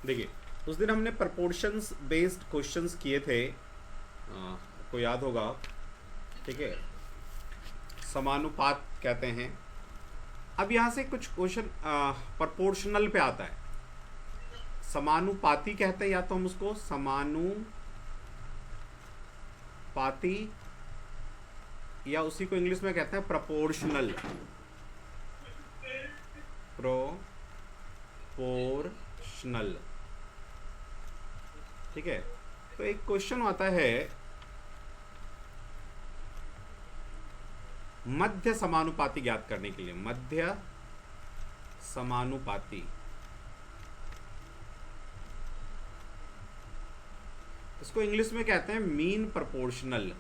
देखिए, उस दिन हमने प्रपोर्शंस बेस्ड क्वेश्चंस किए थे, आपको याद होगा। ठीक है, समानुपात कहते हैं। अब यहाँ से कुछ क्वेश्चन प्रपोर्शनल पे आता है। समानुपाती कहते हैं, या तो हम उसको समानुपाती या उसी को इंग्लिश में कहते हैं प्रपोर्शनल। प्रोपोर्शनल। ठीक है, तो एक क्वेश्चन आता है मध्य समानुपाती ज्ञात करने के लिए। मध्य समानुपाती, इसको इंग्लिश में कहते हैं मीन प्रोपोर्शनल।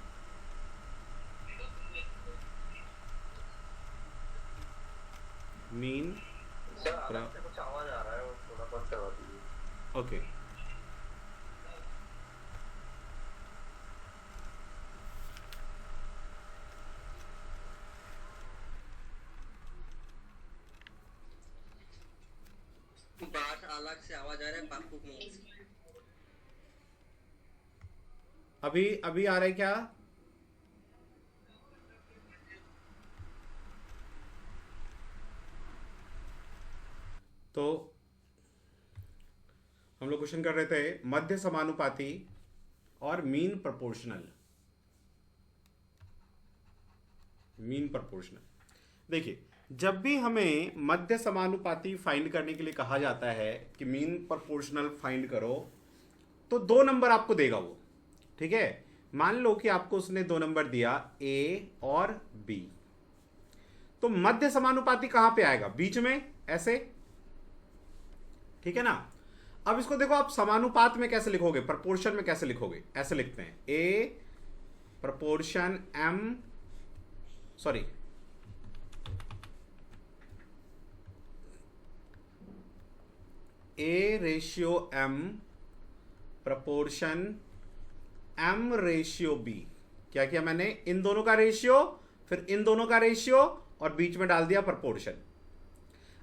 मीन सर अलग से कुछ आवाज आ रहा है, वो थोड़ा बंद करवा दीजिए। ओके। बाहर अलग से आवाज आ रहा है बापू के मुंह से। अभी अभी आ रहा है क्या? तो हम लोग क्वेश्चन कर रहे थे मध्य समानुपाती और मीन प्रोपोर्शनल। मीन प्रोपोर्शनल, देखिए, जब भी हमें मध्य समानुपाती फाइंड करने के लिए कहा जाता है कि मीन प्रोपोर्शनल फाइंड करो, तो दो नंबर आपको देगा वो। ठीक है, मान लो कि आपको उसने दो नंबर दिया, ए और बी। तो मध्य समानुपाती कहां पे आएगा? बीच में, ऐसे। ठीक है ना। अब इसको देखो, आप समानुपात में कैसे लिखोगे, प्रपोर्शन में कैसे लिखोगे? ऐसे लिखते हैं, a proportion m, sorry, a ratio M proportion M ratio b. क्या किया मैंने? इन दोनों का रेशियो, फिर इन दोनों का रेशियो, और बीच में डाल दिया प्रपोर्शन।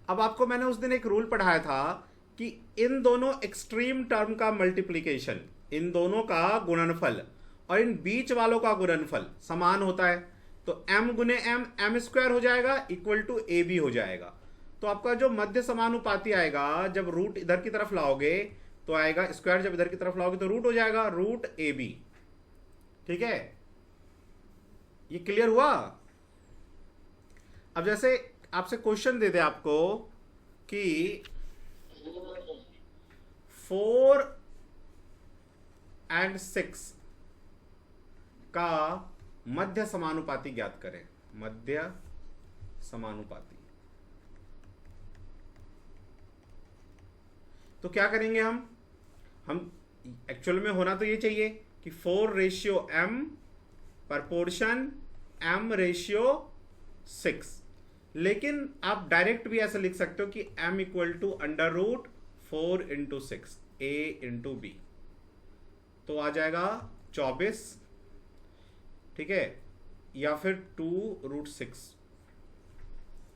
अब आपको मैंने उस दिन एक रूल पढ़ाया था कि इन दोनों एक्सट्रीम टर्म का मल्टीप्लीकेशन, इन दोनों का गुणनफल और इन बीच वालों का गुणनफल समान होता है। तो m गुने एम, एम स्क्वायर हो जाएगा, इक्वल टू ए बी हो जाएगा। तो आपका जो मध्य समानुपाती आएगा, जब रूट इधर की तरफ लाओगे तो आएगा स्क्वायर, जब इधर की तरफ लाओगे तो रूट हो जाएगा, रूट ए बी। ठीक है, ये क्लियर हुआ? अब जैसे आपसे क्वेश्चन दे दे आपको कि 4 और 6 का मध्य समानुपाती ज्ञात करें। मध्य समानुपाती, तो क्या करेंगे हम एक्चुअल में होना तो ये चाहिए कि 4 ratio M proportion M ratio 6, लेकिन आप डायरेक्ट भी ऐसे लिख सकते हो कि m equal to under root 4 into 6 a into B, तो आ जाएगा 24। ठीक है, या फिर 2 रूट 6,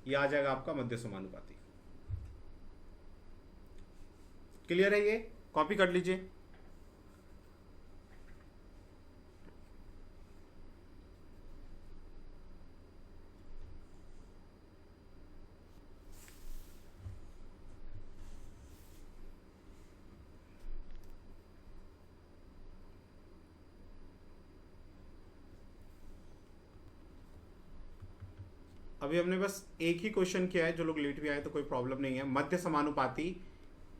ये आ जाएगा आपका मध्य समानुपाती। क्लियर है? ये कॉपी कर लीजिए। अभी हमने बस एक ही क्वेश्चन किया है, जो लोग लेट भी आए तो कोई प्रॉब्लम नहीं है। मध्य समानुपाती,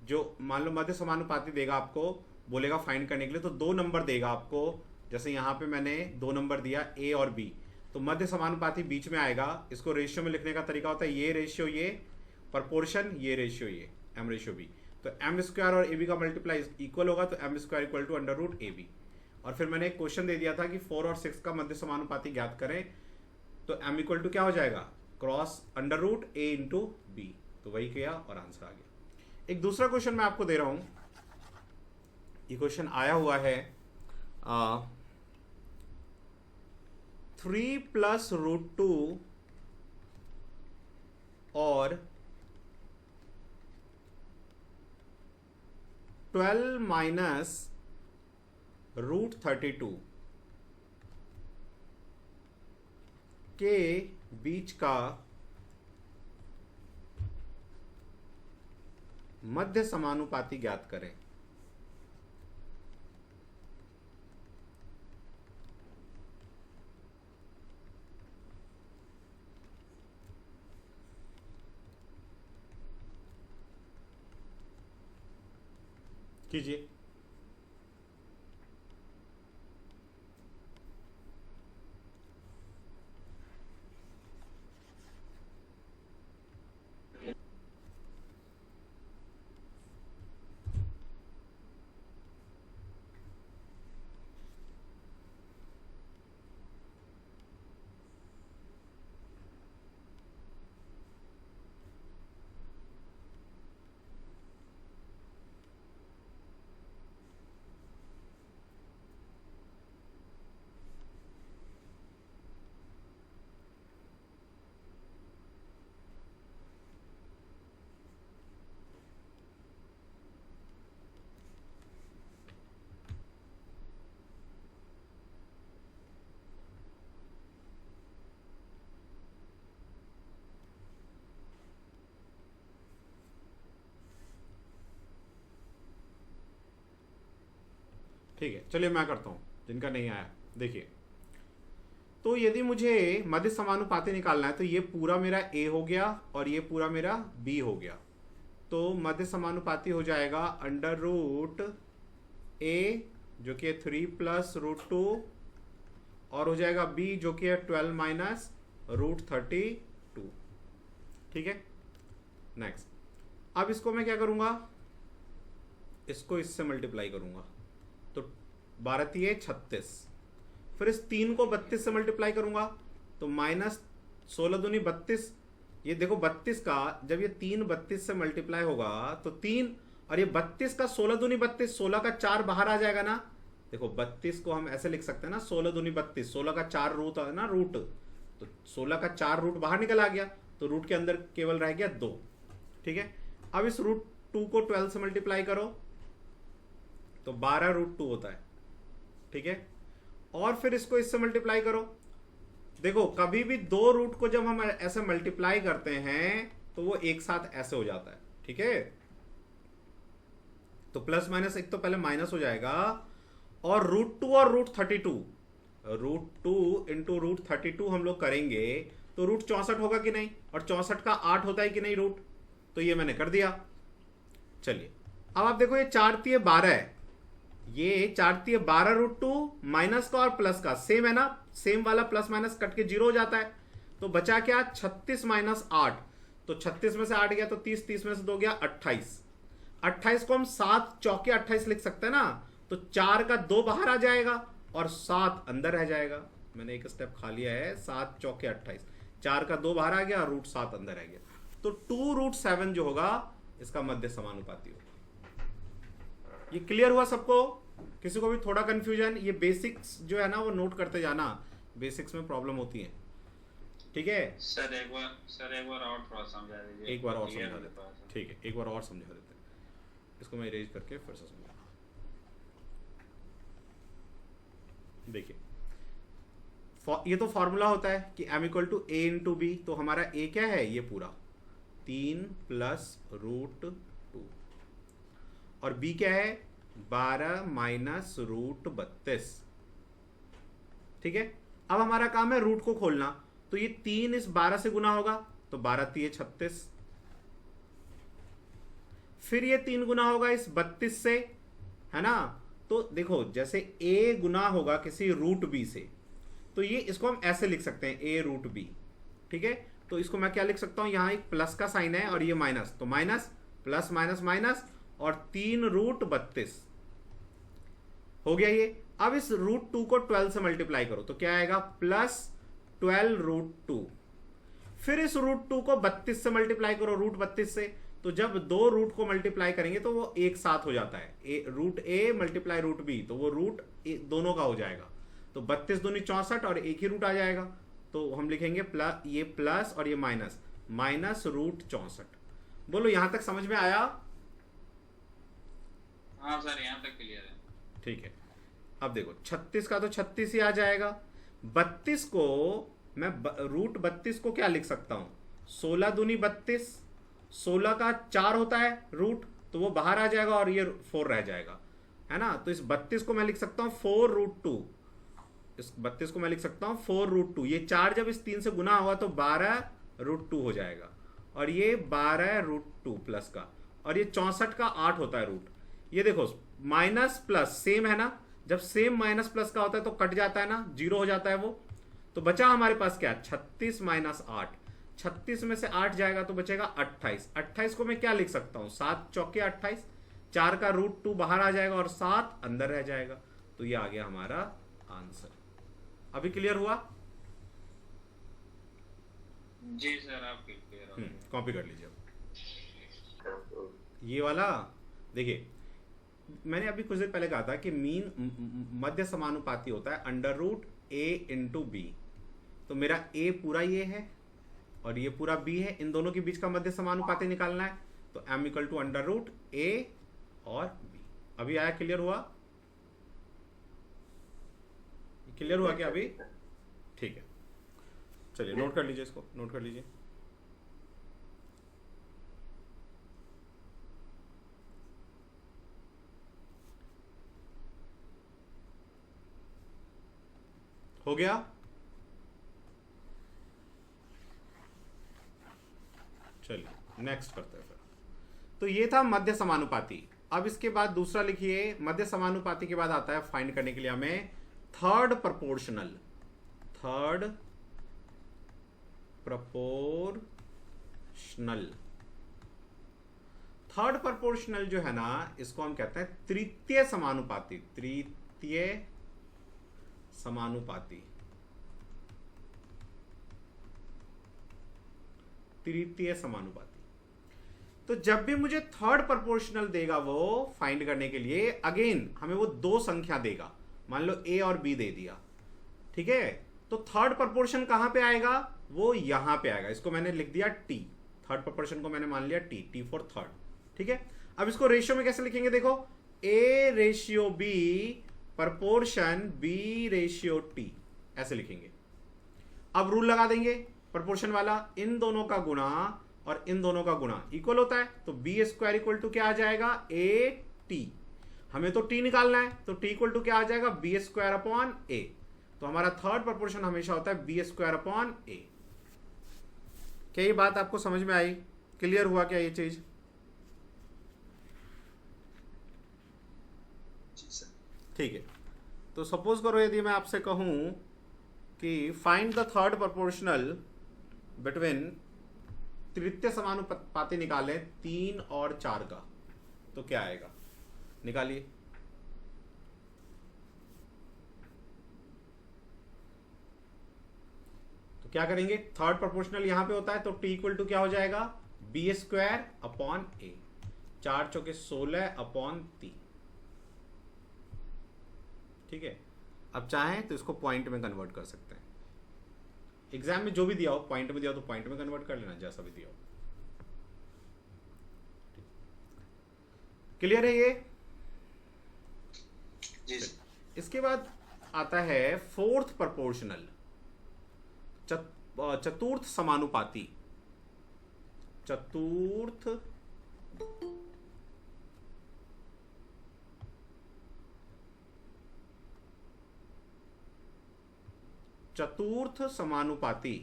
जो मान लो मध्य समानुपाती देगा आपको, बोलेगा फाइंड करने के लिए, तो दो नंबर देगा आपको। जैसे यहाँ पे मैंने दो नंबर दिया, ए और बी, तो मध्य समानुपाती बीच में आएगा। इसको रेशियो में लिखने का तरीका होता है ये रेशियो ये, प्रपोर्शन ये रेशियो ये, एम रेशियो बी। तो एम स्क्वायर और ए बी का मल्टीप्लाई इक्वल होगा, तो M square equal to under root A B. और फिर मैंने एक क्वेश्चन दे दिया था कि 4 और 6 का मध्य समानुपाती ज्ञात करें, तो m इक्वल टू क्या हो जाएगा? Cross under root a into B. तो वही किया और आंसर आ गया। एक दूसरा क्वेश्चन मैं आपको दे रहा हूं, ये क्वेश्चन आया हुआ है 3 प्लस रूट 2 और 12 माइनस √32 के बीच का मध्य समानुपाती ज्ञात करें। कीजिए। ठीक है, चलिए मैं करता हूं जिनका नहीं आया। देखिए, तो यदि मुझे मध्य समानुपाती निकालना है तो ये पूरा मेरा ए हो गया और ये पूरा मेरा बी हो गया। तो मध्य समानुपाती हो जाएगा अंडर रूट ए जो कि है 3 प्लस √2 और हो जाएगा बी जो कि है 12 माइनस √32। ठीक है, नेक्स्ट। अब इसको मैं क्या करूंगा, इसको इससे मल्टीप्लाई करूंगा तो 12 36, फिर इस 3 को 32 से मल्टीप्लाई करूंगा तो माइनस 16 दूनी 32। ये देखो 32 का जब ये 3 32 से मल्टीप्लाई होगा तो 3 और ये 32 का 16 दूनी 32, 16 का 4 बाहर आ जाएगा ना। देखो 32 को हम ऐसे लिख सकते हैं ना, 16 दूनी 32, 16 का 4 रूट है ना, रूट, तो 16 का 4 रूट बाहर निकल आ गया तो रूट के अंदर केवल रह गया 2। ठीक है, अब इस √2 को 12 से मल्टीप्लाई करो तो 12 √2 होता है। ठीक है, और फिर इसको इससे मल्टीप्लाई करो। देखो कभी भी दो रूट को जब हम ऐसे मल्टीप्लाई करते हैं तो वो एक साथ ऐसे हो जाता है। ठीक है, तो प्लस माइनस एक तो पहले माइनस हो जाएगा और √2 और √32, √2 इंटू √32 हम लोग करेंगे तो रूट 64 होगा कि नहीं, और 64 का 8 होता है कि नहीं रूट, तो ये मैंने कर दिया। चलिए अब आप देखो ये 4 × 12 है, ये 4 × 12 √2 माइनस का और प्लस का सेम है ना, सेम वाला प्लस माइनस कट के 0 हो जाता है। तो बचा क्या, 36 माइनस 8, तो 36 में से 8 गया तो 30, 30 में से 2 गया 28। 28 को हम 7 चौके 28 लिख सकते हैं ना, तो 4 का 2 बाहर आ जाएगा और 7 अंदर रह जाएगा। मैंने एक स्टेप खा लिया है, 7 चौके 28, 4 का 2 बाहर आ गया और √7 अंदर रह गया। तो 2√7 जो होगा इसका मध्य समानुपाती होगा। ये क्लियर हुआ सबको? किसी को भी थोड़ा कंफ्यूजन? ये बेसिक्स जो है ना वो नोट करते जाना, बेसिक्स में प्रॉब्लम होती है। ठीक है सर, एक बार और थोड़ा समझा दीजिए। एक बार और समझा देते हैं। ठीक है, एक बार और समझा देते हैं। इसको मैं इरेज करके फिर से समझा। देखिए ये तो फॉर्मूला होता है कि m = a × b, तो हमारा a क्या है, ये पूरा 3 प्लस √2 और b क्या है 12 माइनस √32। ठीक है, अब हमारा काम है रूट को खोलना, तो ये 3 इस 12 से गुना होगा तो 12 × 36, फिर ये 3 गुना होगा इस 32 से, है ना। तो देखो जैसे a गुना होगा किसी √b से, तो ये इसको हम ऐसे लिख सकते हैं a√b। ठीक है, तो इसको मैं क्या लिख सकता हूं, यहां एक प्लस का साइन है और ये माइनस, तो माइनस प्लस माइनस माइनस और 3 √32 हो गया ये। अब इस √2 को 12 से मल्टीप्लाई करो तो क्या आएगा, प्लस 12 √2। फिर इस √2 को 32 से मल्टीप्लाई करो, √32 से, तो जब दो रूट को मल्टीप्लाई करेंगे तो वो एक साथ हो जाता है, √a मल्टीप्लाई √b, तो वो रूट दोनों का हो जाएगा। तो 32 दूनी 64 और एक ही रूट आ जाएगा, तो हम लिखेंगे प्लस, ये प्लस और ये माइनस, माइनस √64। बोलो यहां तक समझ में आया? हाँ सर यहाँ तक क्लियर है। ठीक है, अब देखो 36 का तो 36 ही आ जाएगा। 32 को मैं रूट 32 को क्या लिख सकता हूं, 16 दूनी 32, 16 का 4 होता है रूट, तो वो बाहर आ जाएगा और ये 4 रह जाएगा, है ना। तो इस 32 को मैं लिख सकता हूं 4√2, इस 32 को मैं लिख सकता हूं 4√2। ये 4 जब इस 3 से गुना हुआ तो 12√2 हो जाएगा, और ये 12√2 प्लस का, और ये 64 का 8 होता है रूट। ये देखो माइनस प्लस सेम है ना, जब सेम माइनस प्लस का होता है तो कट जाता है ना, 0 हो जाता है वो। तो बचा हमारे पास क्या, 36 माइनस 8, 36 में से 8 जाएगा तो बचेगा 28। 28 को मैं क्या लिख सकता हूं, 7 चौके 28, 4 का √2 बाहर आ जाएगा और 7 अंदर रह जाएगा। तो ये आ गया हमारा आंसर। अभी क्लियर हुआ? जी सर आप क्लियर हो। कॉपी कर लीजिए ये वाला। देखिए मैंने अभी कुछ देर पहले कहा था कि मीन मध्य समानुपाती होता है √a/b। तो मेरा a पूरा ये है और ये पूरा b है, इन दोनों के बीच का मध्य समानुपाती निकालना है, तो m = √a और b। अभी आया, क्लियर हुआ? क्लियर हुआ क्या अभी? ठीक है, चलिए नोट कर लीजिए, इसको नोट कर लीजिए। हो गया? चलिए नेक्स्ट करते हैं फिर। तो ये था मध्य समानुपाती। अब इसके बाद दूसरा लिखिए, मध्य समानुपाती के बाद आता है फाइंड करने के लिए हमें third proportional. Third proportional, third proportional जो है ना, इसको हम कहते हैं तृतीय समानुपाती। तृतीय समानुपाती, तृतीय समानुपाती। तो जब भी मुझे थर्ड प्रोपोर्शनल देगा वो फाइंड करने के लिए, अगेन हमें वो दो संख्या देगा। मान लो a और b दे दिया, ठीक है। तो थर्ड प्रोपोर्शन कहां पे आएगा, वो यहां पे आएगा। इसको मैंने लिख दिया t, थर्ड प्रोपोर्शन को मैंने मान लिया t फॉर थर्ड, ठीक है। अब इसको रेशियो में कैसे लिखेंगे, देखो a/b प्रपोर्शन b/t, ऐसे लिखेंगे। अब रूल लगा देंगे प्रपोर्शन वाला, इन दोनों का गुणा और इन दोनों का गुणा इक्वल होता है, तो b² = क्या आ जाएगा, at। हमें तो t निकालना है, तो t = क्या आ जाएगा, b²/a। तो हमारा थर्ड प्रोपोर्शन हमेशा होता है b²/a। क्या ये बात आपको समझ में आई? क्लियर हुआ क्या ये चीज? ठीक है। तो सपोज करो यदि मैं आपसे कहूं कि find the third proportional between, तृतीय समानुपाती निकालें 3 और 4 का, तो क्या आएगा, निकालिए। तो क्या करेंगे, थर्ड प्रोपोर्शनल यहां पे होता है, तो t = क्या हो जाएगा, b²/a। 4 चौके 16/3, ठीक है। अब चाहें तो इसको पॉइंट में कन्वर्ट कर सकते हैं। एग्जाम में जो भी दिया हो, पॉइंट में दिया हो तो पॉइंट में कन्वर्ट कर लेना, जैसा भी दिया हो। क्लियर है ये? जी। इसके बाद आता है फोर्थ प्रोपोर्शनल, चतुर्थ समानुपाती। चतुर्थ समानुपाती,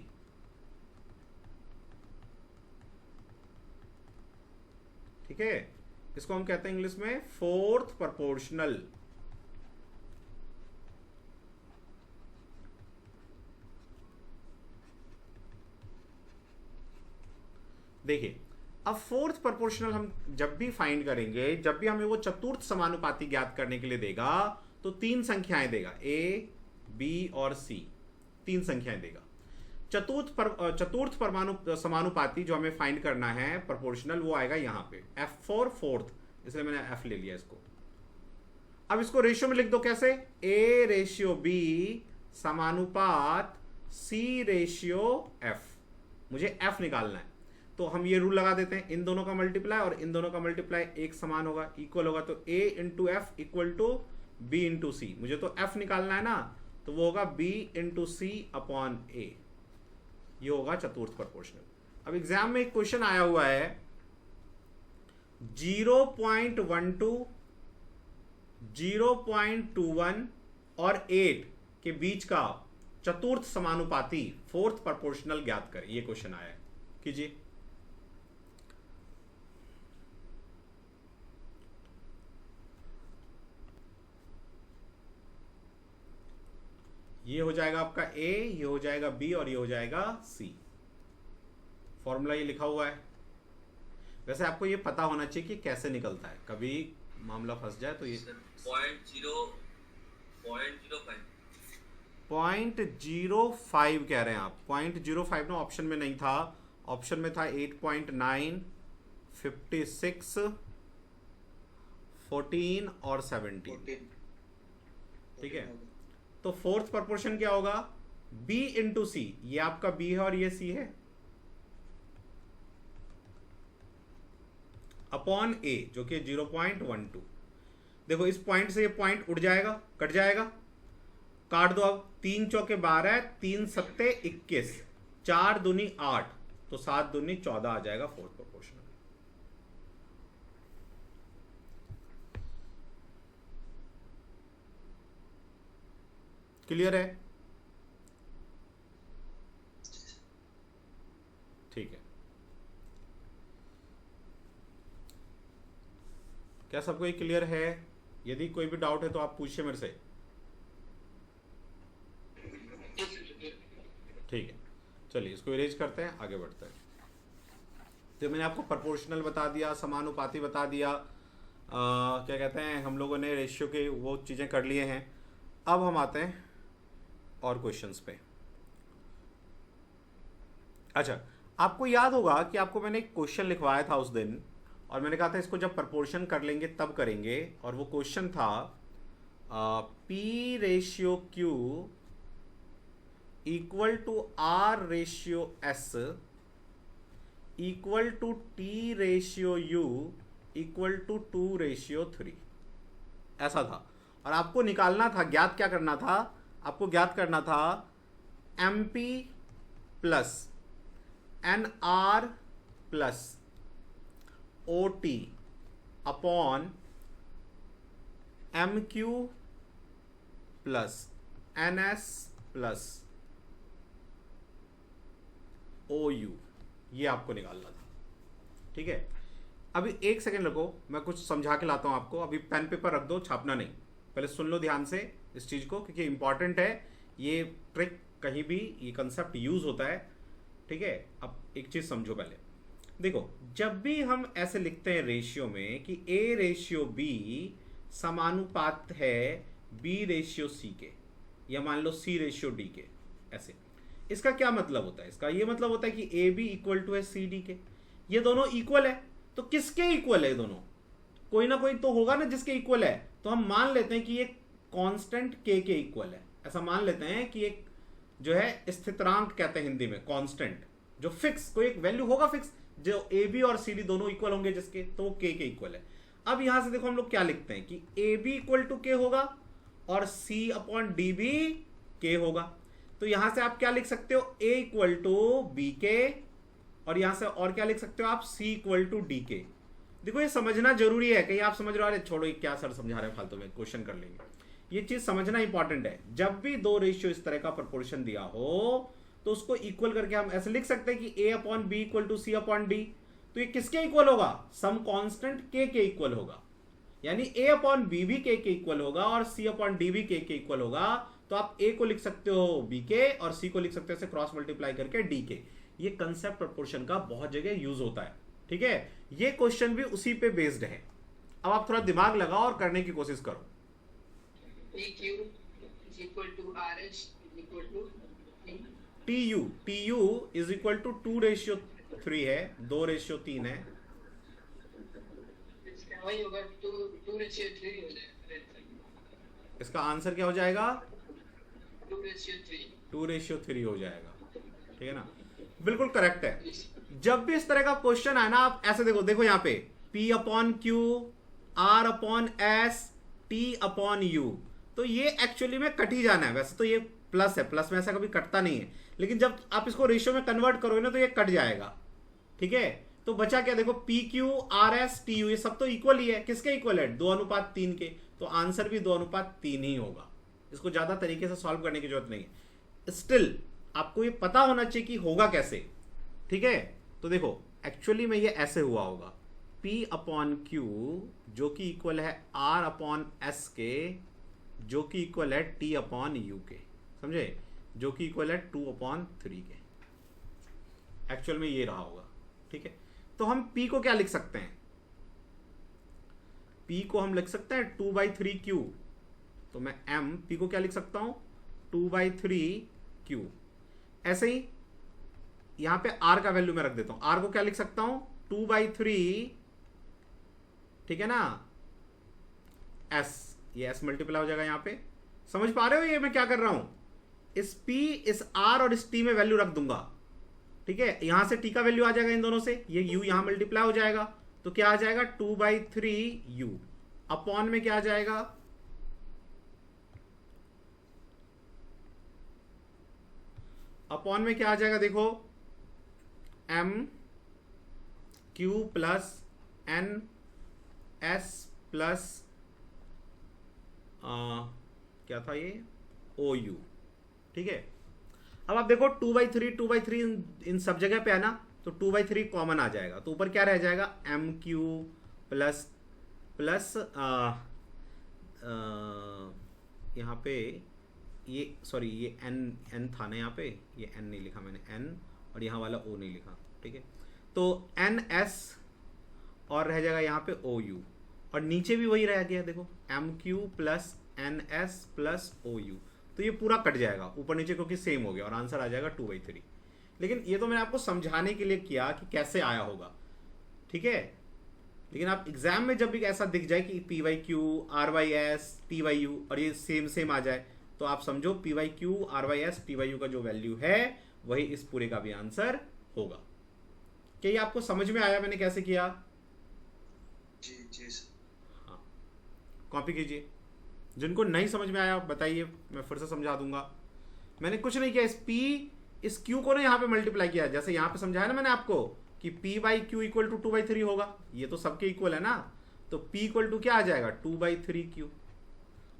ठीक है। इसको हम कहते हैं इंग्लिश में फोर्थ प्रोपोर्शनल। देखिए अब फोर्थ प्रोपोर्शनल हम जब भी फाइंड करेंगे, जब भी हमें वो चतुर्थ समानुपाती ज्ञात करने के लिए देगा, तो 3 संख्याएं देगा, a, b और c, 3 संख्याएं देगा। चतुर्थ समानुपाती जो हमें फाइंड करना है प्रोपोर्शनल, वो आएगा यहां पे f4 फोर्थ, इसलिए मैंने f ले लिया इसको। अब इसको रेशियो में लिख दो, कैसे, a/b समानुपात c/f। मुझे f निकालना है, तो हम ये रूल लगा देते हैं, इन दोनों का मल्टीप्लाई और इन दोनों का मल्टीप्लाई एक समान होगा, इक्वल होगा, तो a into f equal to b into c. मुझे तो f निकालना है ना, तो वो होगा b इंटू सी अपॉन ए। ये होगा चतुर्थ प्रोपोर्शनल। अब एग्जाम में एक क्वेश्चन आया हुआ है 0.12, 0.21 और 8 के बीच का चतुर्थ समानुपाती फोर्थ प्रोपोर्शनल ज्ञात करें। ये क्वेश्चन आया है, कीजिए। ये हो जाएगा आपका A, ये हो जाएगा B और ये हो जाएगा C। फॉर्मूला ये लिखा हुआ है। वैसे आपको ये पता होना चाहिए कि कैसे निकलता है, कभी मामला फंस जाए तो ये 0.05 कह रहे हैं आप। 0.05 ना ऑप्शन में नहीं था, ऑप्शन में था 8.9, 56, 14 और 17। ठीक है, तो फोर्थ प्रोपोर्शन क्या होगा, B इंटू सी। ये आपका B है और ये C है, अपॉन A जो कि 0.12। देखो इस पॉइंट से ये पॉइंट उड़ जाएगा, कट जाएगा, काट दो। अब 3 चौके 12, 3 सत्ते 21, 4 दूनी 8, तो 7 दूनी 14 आ जाएगा फोर्थ प्रोपोर्शनल। क्लियर है? ठीक है, क्या सबको ये क्लियर है? यदि कोई भी डाउट है तो आप पूछिए मेरे से। ठीक है, चलिए इसको इरेज करते हैं, आगे बढ़ते हैं। तो मैंने आपको प्रोपोर्शनल बता दिया, समानुपाती बता दिया, क्या कहते हैं, हम लोगों ने रेशियो के वो चीज़ें कर लिए हैं। अब हम आते हैं और क्वेश्चंस पे। अच्छा, आपको याद होगा कि आपको मैंने एक क्वेश्चन लिखवाया था उस दिन, और मैंने कहा था इसको जब प्रपोर्शन कर लेंगे तब करेंगे, और वो क्वेश्चन था P ratio Q equal to R ratio S equal to T ratio U equal to 2 ratio 3, ऐसा था। और आपको निकालना था, ज्ञात क्या करना था, आपको ज्ञात करना था MP plus NR plus OT upon MQ plus NS plus OU, ये आपको निकालना था। ठीक है, अभी एक सेकेंड रखो, मैं कुछ समझा के लाता हूं आपको। अभी पेन पेपर रख दो, छापना नहीं, पहले सुन लो ध्यान से इस चीज को, क्योंकि इंपॉर्टेंट है ये ट्रिक, कहीं भी ये कंसेप्ट यूज होता है। ठीक है, अब एक चीज समझो पहले। देखो, जब भी हम ऐसे लिखते हैं रेशियो में कि A रेशियो B समानुपात है B रेशियो C के, या मान लो C रेशियो D के, ऐसे, इसका क्या मतलब होता है? इसका ये मतलब होता है कि AB इक्वल टू है CD के। ये दोनों इक्वल है, तो किसके इक्वल है? दोनों कोई ना कोई तो होगा ना जिसके इक्वल है। तो हम मान लेते हैं कि ये कांस्टेंट K के इक्वल है, ऐसा मान लेते हैं कि एक जो है स्थिरांक कहते हैं हिंदी में, कांस्टेंट, जो फिक्स, कोई एक वैल्यू होगा फिक्स, जो AB और CD दोनों इक्वल होंगे जिसके, तो वो K के इक्वल है। अब यहां से देखो हम लोग क्या लिखते हैं कि AB इक्वल टू K होगा और C अपॉन D भी K होगा। तो यहां से आप क्या लिख सकते हो, A इक्वल टू BK, और यहां से और क्या लिख सकते हो आप, C इक्वल टू DK। देखो ये समझना जरूरी है, कहीं आप समझ रहे हो अरे छोड़ो ये क्या सर समझा रहे हैं फालतू में, क्वेश्चन कर लेंगे। ये चीज समझना इंपॉर्टेंट है। जब भी दो रेशियो इस तरह का प्रोपोर्शन दिया हो तो उसको इक्वल करके हम ऐसे लिख सकते हैं कि A upon B equal to C upon D। तो ये किसके इक्वल होगा, सम कांस्टेंट K के इक्वल होगा, यानी A अपॉन B भी K के इक्वल होगा और C अपॉन D भी K के इक्वल होगा। तो आप A को लिख सकते हो BK और C को लिख सकते हो क्रॉस मल्टीप्लाई करके DK। ये कंसेप्ट प्रोपोर्शन का बहुत जगह यूज होता है। ठीक है, ये क्वेश्चन भी उसी पे बेस्ड है। अब आप थोड़ा दिमाग लगाओ और करने की कोशिश करो। TU is equal to 2 ratio 3 है, 2 रेशियो 3 है। इसका आंसर क्या हो जाएगा, 2 रेशियो 3 हो जाएगा। ठीक है ना, बिल्कुल करेक्ट है। जब भी इस तरह का क्वेश्चन आए ना, आप ऐसे देखो, देखो यहां पे P upon Q, R upon S, T upon you, तो ये एक्चुअली में कट ही जाना है। वैसे तो ये प्लस है, प्लस में ऐसा कभी कटता नहीं है, लेकिन जब आप इसको रेशियो में कन्वर्ट करोगे ना तो ये कट जाएगा। ठीक है, तो बचा क्या, देखो P Q R S T U, ये सब तो इक्वल ही है। किसके इक्वल है, 2:3 के, तो आंसर भी 2:3 ही होगा। इसको ज्यादा तरीके से सॉल्व करने की जरूरत नहीं है। स्टिल आपको ये पता होना चाहिए कि होगा कैसे। ठीक है, तो देखो एक्चुअली में ये ऐसे हुआ होगा, P अपॉन क्यू जो कि इक्वल है R अपॉन एस के, जो कि इक्वल है T अपॉन यू के, समझे, जो कि इक्वल है 2/3 के। एक्चुअल में ये रहा होगा। ठीक है, तो हम P को क्या लिख सकते हैं, P को हम लिख सकते हैं 2/3 क्यू। तो मैं M P को क्या लिख सकता हूं, 2/3 क्यू। ऐसे ही यहां पे R का वैल्यू मैं रख देता हूं, R को क्या लिख सकता हूं, 2/3, ठीक है ना, S, ये S मल्टीप्लाई हो जाएगा यहां पे। समझ पा रहे हो ये मैं क्या कर रहा हूं, इस P, इस R और इस T में वैल्यू रख दूंगा। ठीक है, यहां से T का वैल्यू आ जाएगा इन दोनों से, ये U यहां मल्टीप्लाई हो जाएगा, तो क्या आ जाएगा 2/3 U अपॉन में क्या आ जाएगा, अपॉन में क्या आ जाएगा, देखो M Q plus N S plus क्या था ये, OU। ठीक है, अब आप देखो 2/3 इन सब जगह पे है ना, तो 2/3 कॉमन आ जाएगा, तो ऊपर क्या रह जाएगा, MQ प्लस प्लस यहाँ पे ये, सॉरी ये n था ना यहाँ पे, ये n नहीं लिखा मैंने, n, और यहाँ वाला O नहीं लिखा। ठीक है, तो NS और रह जाएगा यहाँ पे OU, और नीचे भी वही रह गया, देखो MQ plus NS plus OU, तो ये पूरा कट जाएगा ऊपर नीचे क्योंकि सेम हो गया, और आंसर आ जाएगा 2/3। लेकिन ये तो मैंने आपको समझाने के लिए किया कि कैसे आया होगा। ठीक है, लेकिन आप एग्जाम में जब भी ऐसा दिख जाए कि PYQ RYS TYU और ये सेम सेम आ जाए, तो आप समझो PYQ RYS TYU का जो वैल्यू है वही इस पूरे का भी आंसर होगा। क्या ये आपको समझ में आया मैंने कैसे किया? जी जी सर। हाँ, कॉपी कीजिए। जिनको नहीं समझ में आया बताइए, मैं फिर से समझा दूंगा। मैंने कुछ नहीं किया, इस Q को ना यहाँ पे मल्टीप्लाई किया, जैसे यहाँ पे समझाया ना मैंने आपको कि P/Q इक्वल टू 2/3 होगा, ये तो सबके इक्वल है ना, तो P इक्वल टू क्या आ जाएगा, 2/3Q।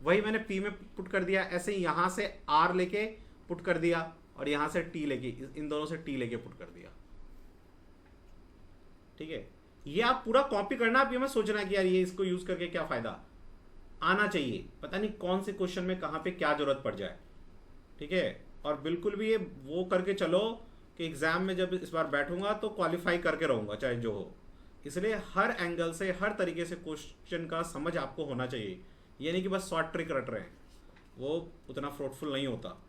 वही मैंने P में पुट कर दिया, ऐसे ही यहाँ से R लेके पुट कर दिया, और यहाँ से T लेके, इन दोनों से T लेके पुट कर दिया। ठीक है, ये आप पूरा कॉपी करना, आप ये मत सोचना कि यार ये इसको यूज करके क्या फायदा, आना चाहिए, पता नहीं कौन से क्वेश्चन में कहाँ पे क्या जरूरत पड़ जाए। ठीक है, और बिल्कुल भी ये वो करके चलो कि एग्जाम में जब इस बार बैठूंगा तो क्वालिफाई करके रहूंगा चाहे जो हो। इसलिए हर एंगल से, हर तरीके से क्वेश्चन का समझ आपको होना चाहिए। ये नहीं कि बस शॉर्ट ट्रिक रट रहे हैं, वो उतना फ्रूटफुल नहीं होता।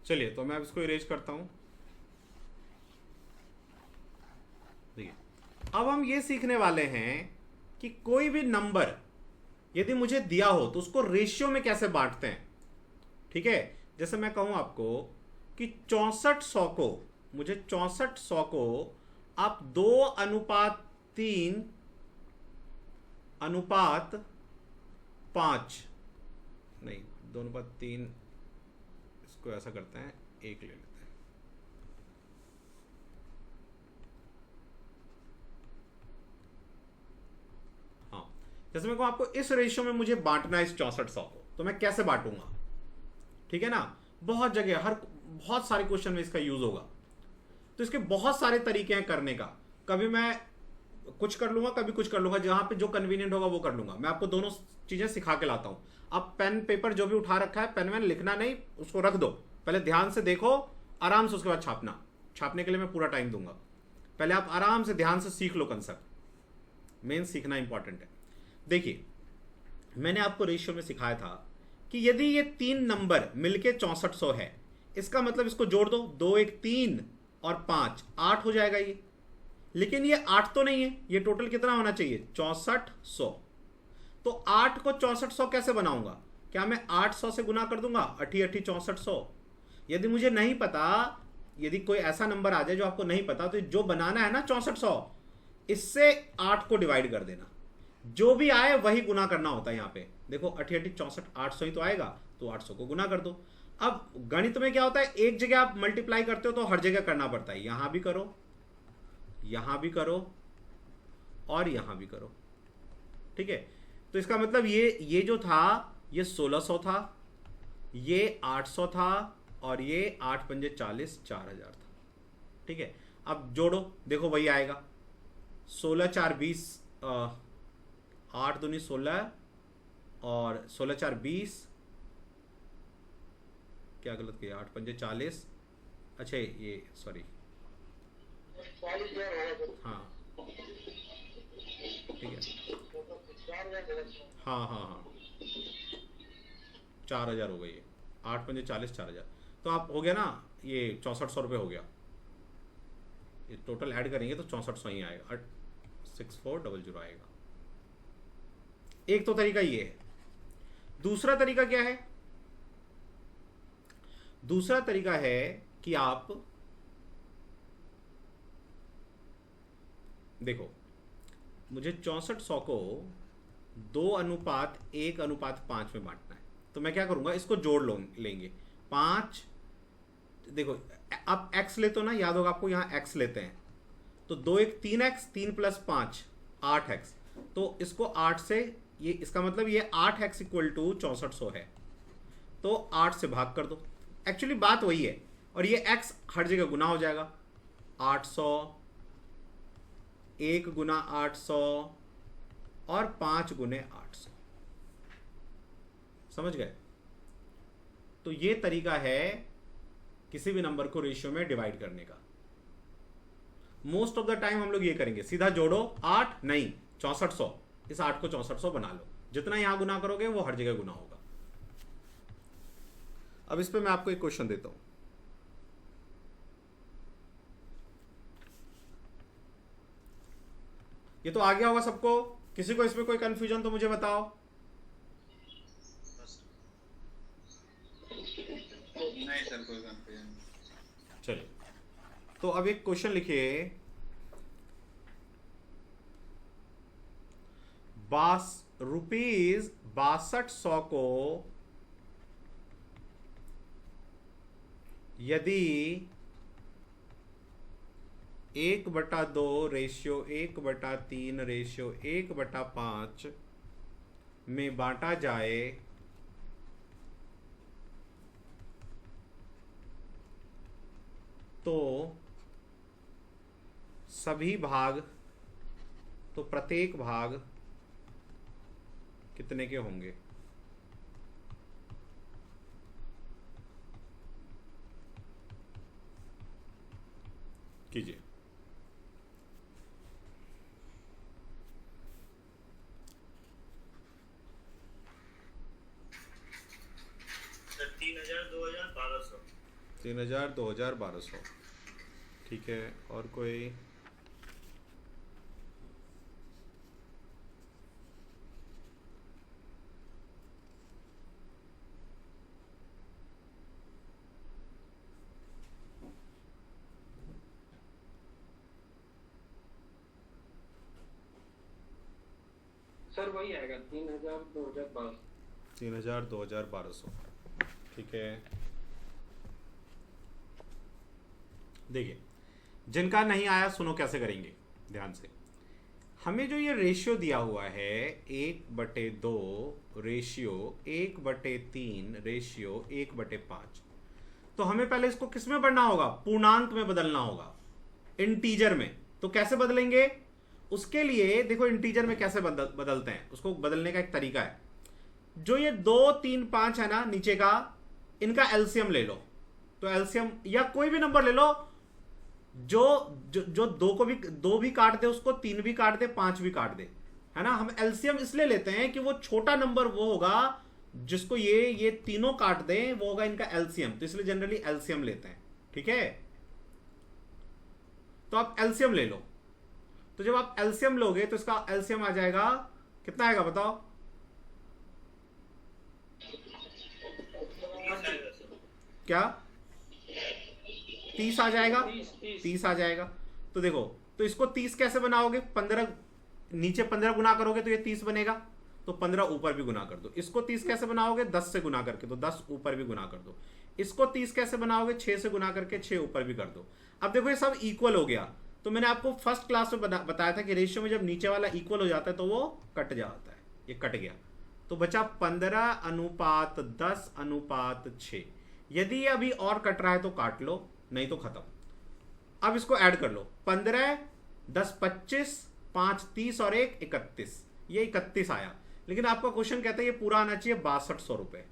चलिए, तो मैं अब इसको इरेज करता हूं। देखिए, अब हम ये सीखने वाले हैं कि कोई भी नंबर यदि मुझे दिया हो तो उसको रेशियो में कैसे बांटते हैं। ठीक है, जैसे मैं कहूं आपको कि 6400 को, मुझे 6400 को आप 2:3 अनुपात 5, नहीं 2:3, इसको ऐसा करते हैं, 1 ले लेते हैं। हाँ, जैसे मैं कहूं आपको इस रेशियो में मुझे बांटना है इस 6400 को, तो मैं कैसे बांटूंगा। ठीक है ना, बहुत जगह, बहुत सारे क्वेश्चन में इसका यूज होगा। तो इसके बहुत सारे तरीके हैं करने का, कभी मैं कुछ कर लूंगा, कभी कुछ कर लूंगा, जहां पे जो कन्वीनियंट होगा वो कर लूंगा। मैं आपको दोनों चीजें सिखा के लाता हूं। आप पेन पेपर जो भी उठा रखा है, पेन में लिखना नहीं, उसको रख दो, पहले ध्यान से देखो, आराम से, उसके बाद छापना। छापने के लिए मैं पूरा टाइम दूंगा, पहले आप आराम से ध्यान से सीख लो कंसेप्ट, मेन सीखना इंपॉर्टेंट है। देखिए मैंने आपको रेशियो में सिखाया था कि यदि ये 3 नंबर मिलके 6400 है, इसका मतलब इसको जोड़ दो, 2 1 3 और 5 8 हो जाएगा ये। लेकिन ये 8 तो नहीं है, ये टोटल कितना होना चाहिए 6400। तो 8 को 6400 कैसे बनाऊंगा? क्या मैं 800 से गुना कर दूंगा, 8 8 6400। यदि मुझे नहीं पता, यदि कोई ऐसा नंबर आ जाए जो आपको नहीं पता, तो जो बनाना है ना 6400, इससे 8 को डिवाइड कर देना, जो भी आए वही गुना करना होता है। यहाँ पे देखो 8 8 64 800 ही तो आएगा, तो 800 को गुना कर दो। अब गणित में क्या होता है, एक जगह आप मल्टीप्लाई करते हो तो हर जगह करना पड़ता है, यहां भी करो, यहां भी करो और यहां भी करो, ठीक है। तो इसका मतलब ये जो था ये 1600 था, ये 800 था और ये 8 पंजे 40 4000 था, ठीक है। अब जोड़ो, देखो वही आएगा, 16 4 20, 8 दूनी 16 और 16 4 20, क्या गलत किया, 8 पंजे 40, अच्छा ये सॉरी, हाँ ठीक है, हाँ 4000 हो गई है, 8 पंजे 40 4000, तो आप हो गया ना, ये 6400 रुपये हो गया। ये टोटल ऐड करेंगे तो 6400 ही आएगा, 6400 आएगा। एक तो तरीका ये है। दूसरा तरीका क्या है? दूसरा तरीका है कि आप देखो, मुझे 6400 को 2:1:5 में बांटना है, तो मैं क्या करूंगा, इसको जोड़ लेंगे 5, देखो आप x लेते हो ना, याद होगा आपको, यहां x लेते हैं, तो 2 1 3x, 3 + 5 8x, तो इसको 8 से, ये इसका मतलब ये 8x = 6400 है, तो 8 से भाग कर दो। एक्चुअली बात वही है, और ये x हर जगह गुना हो जाएगा, 800, 1 गुना 800 और 5 गुने 800, समझ गए? तो ये तरीका है किसी भी नंबर को रेशियो में डिवाइड करने का। मोस्ट ऑफ द टाइम हम लोग ये करेंगे, सीधा जोड़ो, 8 नहीं 6400, इस 8 को 6400 बना लो, जितना यहां गुना करोगे वो हर जगह गुना होगा। अब इस पे मैं आपको एक क्वेश्चन देता हूं, ये तो आ गया होगा सबको, किसी को इसमें कोई कंफ्यूजन तो मुझे बताओ। नहीं सर, कोई कंफ्यूजन। चलिए, तो अब एक क्वेश्चन लिखिए, रुपीज 6200 को यदि 1/2 रेशियो 1/3 रेशियो 1/5 में बांटा जाए तो सभी भाग, तो प्रत्येक भाग कितने के होंगे? कीजिए। सर 3000 2000 1200। 3000 2000 1200, ठीक है। और कोई? सर वही आएगा 3000 2012। 3000 2000 1200, ठीक है। देखिए, जिनका नहीं आया सुनो कैसे करेंगे, ध्यान से। हमें जो ये रेशियो दिया हुआ है 1/2 रेशियो 1/3 रेशियो 1/5, तो हमें पहले इसको किस में बढ़ना होगा? पूर्णांक में बदलना होगा, इंटीजर में। तो कैसे बदलेंगे? उसके लिए देखो इंटीजर में कैसे बदलते हैं, उसको बदलने का एक तरीका है। जो ये 2 3 5 है ना नीचे का, इनका एलसीएम ले लो। तो एलसीएम या कोई भी नंबर ले लो जो 2 भी काट दे, उसको 3 भी काट दे, 5 भी काट दे। है ना। हम एलसीएम इसलिए लेते हैं कि वो छोटा नंबर वो होगा जिसको ये तीनों काट दें, वो होगा इनका एलसीएम, तो इसलिए जनरली एलसीएम लेते हैं। ठीक है, तो आप एलसीएम ले लो। तो जब आप एलसीएम लोगे तो इसका एलसीएम आ जाएगा, कितना आएगा बताओ? 30 क्या 30 आ जाएगा? 30 30 आ जाएगा। तो देखो, तो इसको 30 कैसे बनाओगे? 15 नीचे 15 गुना करोगे तो ये 30 बनेगा, तो 15 ऊपर भी गुना कर दो। इसको 30 कैसे बनाओगे? 10 से गुना करके, तो 10 ऊपर भी गुना कर दो। इसको 30 कैसे बनाओगे? 6 से गुना करके 6 ऊपर भी कर दो। अब देखो ये सब इक्वल हो गया। तो मैंने आपको फर्स्ट क्लास में बताया था कि रेशियो में जब नीचे वाला इक्वल हो जाता है तो वो कट जाता है। ये कट गया, तो बचा 15:10:6। यदि ये अभी और कट रहा है तो काट लो, नहीं तो खत्म। अब इसको ऐड कर लो, 15, 10 25, 5 30 और 1 31। ये 31 आया, लेकिन आपका क्वेश्चन कहता है ये पूरा आना चाहिए 6200 रुपए।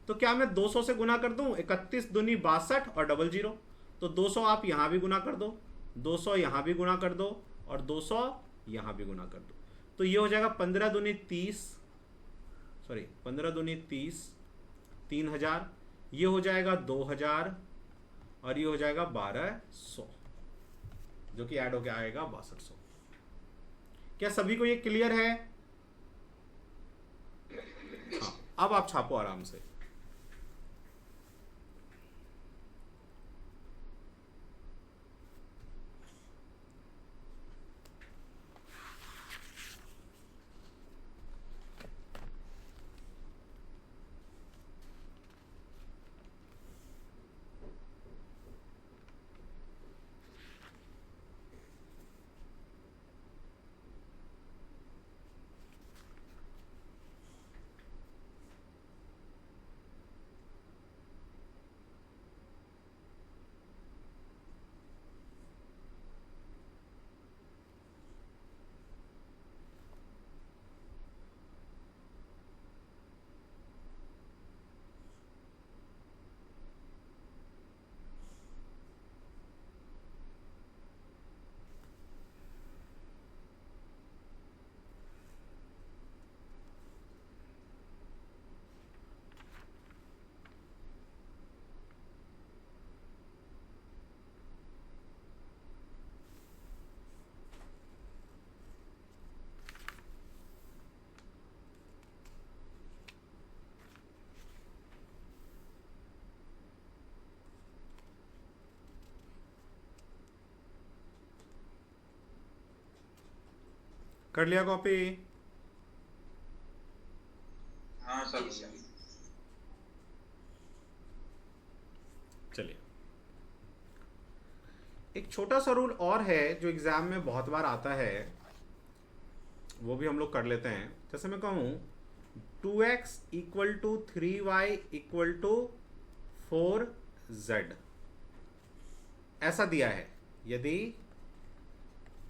तो क्या मैं 200 से गुना कर दूं? 31 दूनी 62 और डबल 0, तो 200 आप यहां भी गुना कर दो, 200 यहां भी गुना कर दो और 200 यहां भी गुना कर दो। तो ये हो जाएगा 15 दूनी 30, 3000, ये हो जाएगा 2000 और ये हो जाएगा 1200, जो कि ऐड होके आएगा 6200। क्या सभी को ये क्लियर है? हाँ, अब आप छापो आराम से। कर लिया कॉपी? हाँ सर। चलिए, एक छोटा सा रूल और है जो एग्जाम में बहुत बार आता है, वो भी हम लोग कर लेते हैं। जैसे मैं कहूं 2x = 3y = 4z, ऐसा दिया है। यदि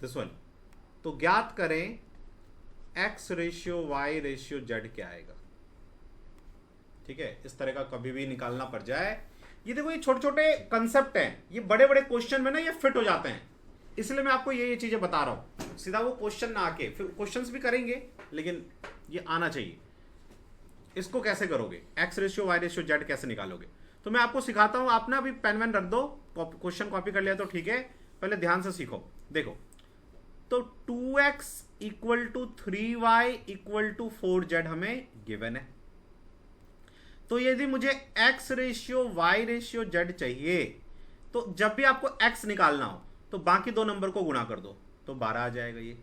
दिस वन, तो ज्ञात करें x ratio y ratio z क्या आएगा। ठीक है, इस तरह का कभी भी निकालना पड़ जाए। ये देखो, ये छोटे छोटे कंसेप्ट हैं, ये बड़े बड़े क्वेश्चन में ना ये फिट हो जाते हैं, इसलिए मैं आपको ये चीजें बता रहा हूं। सीधा वो क्वेश्चन ना आके, फिर क्वेश्चंस भी करेंगे लेकिन ये आना चाहिए। इसको कैसे करोगे, x ratio y ratio z कैसे निकालोगे, तो मैं आपको सिखाता हूं। आप ना अभी पेन वेन रख दो, क्वेश्चन कॉपी कर लिया तो ठीक है, पहले ध्यान से सीखो। देखो, तो 2x = 3y = 4z हमें गिवन है। तो यदि मुझे x ratio y ratio z चाहिए, तो जब भी आपको x निकालना हो तो बाकी दो नंबर को गुणा कर दो, तो 12 आ जाएगा। ये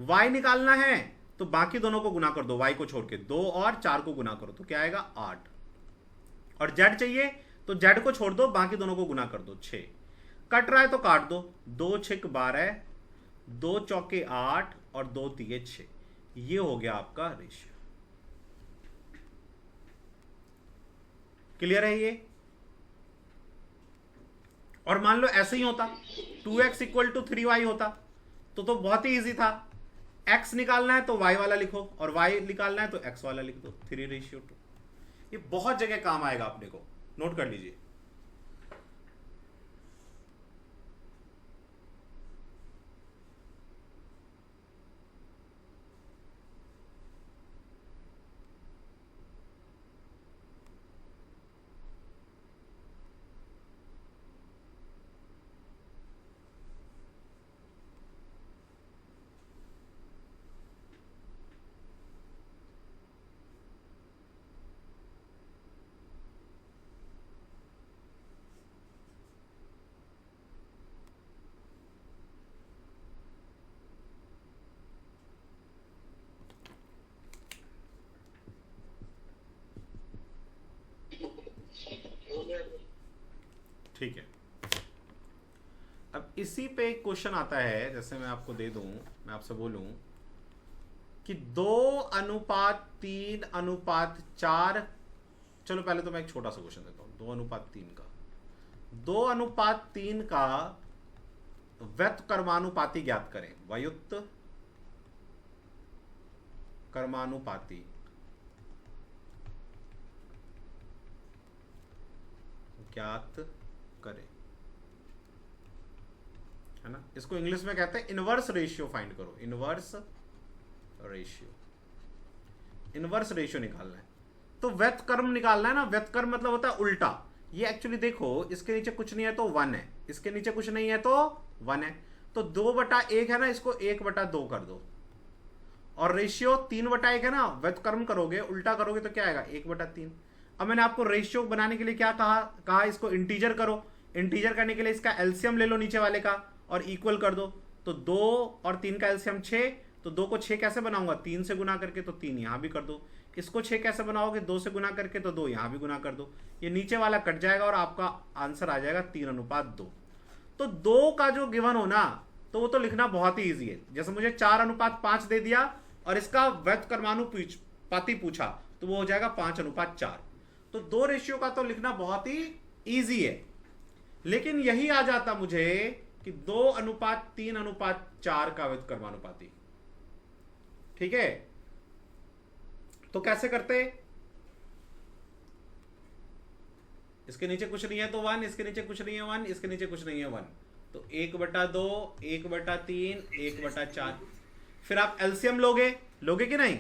y निकालना है तो बाकी दोनों को गुणा कर दो, y को छोड़ के 2 और 4 को गुणा करो तो क्या आएगा 8। और z चाहिए तो z को छोड़ दो, बाकी दोनों को गुणा कर दो 6। कट रहा है तो काट दो, 2 6 12, 2 चौके 8 और 2 तिये 6। ये हो गया आपका रेशियो। क्लियर है ये? और मान लो ऐसे ही होता, 2x = 3y होता तो बहुत ही इजी था। x निकालना है तो y वाला लिखो और y निकालना है तो x वाला लिख दो, 3:2। ये बहुत जगह काम आएगा, अपने को नोट कर लीजिए। ठीक है। अब इसी पे एक क्वेश्चन आता है, जैसे मैं आपको दे दूं, मैं आपसे बोलूं कि 2:3:4। चलो पहले तो मैं एक छोटा सा क्वेश्चन देता हूं, 2:3 का 2:3 का व्युत्क्रमानुपाती ज्ञात करें। व्युत्क्रमानुपाती ज्ञात करें, है ना। इसको इंग्लिश में कहते हैं इनवर्स रेशियो फाइंड करो। इनवर्स रेशियो निकालना है। तो व्युत्क्रम निकालना है ना। व्युत्क्रम मतलब होता है उल्टा। ये एक्चुअली देखो, इसके नीचे कुछ नहीं है तो 1 है, इसके नीचे कुछ नहीं है तो 1 है। तो 2/1 है ना, इसको 1/2 कर दो। और रेशियो 3/1 है ना, व्युत्क्रम करोगे उल्टा करोगे तो क्या आएगा, 1/3। अब मैंने आपको रेशियो बनाने के लिए क्या कहा इसको इंटीजर करो। इंटीजर करने के लिए इसका एलसीएम ले लो नीचे वाले का और इक्वल कर दो। तो 2 और 3 का एलसीएम 6। तो 2 को 6 कैसे बनाऊंगा, 3 से गुना करके, तो 3 यहां भी कर दो। इसको 6 कैसे बनाओगे, 2 से गुना करके, तो 2 यहां भी गुना कर दो। ये नीचे वाला कट जाएगा और आपका आंसर आ जाएगा 3:2। तो 2 का जो गिवन हो ना, तो वो तो लिखना बहुत ही ईजी है। जैसे मुझे 4:5 दे दिया और इसका व्युत्क्रमानुपाती पूछा तो वो हो जाएगा 5:4। तो 2 रेशियो का तो लिखना बहुत ही ईजी है। लेकिन यही आ जाता मुझे कि 2:3:4 का व्युत्क्रमानुपाती। ठीक है, तो कैसे करते, इसके नीचे कुछ नहीं है तो 1, इसके नीचे कुछ नहीं है 1, इसके नीचे कुछ नहीं है 1। तो 1/2, 1/3, 1/4। फिर आप एलसीएम लोगे कि नहीं,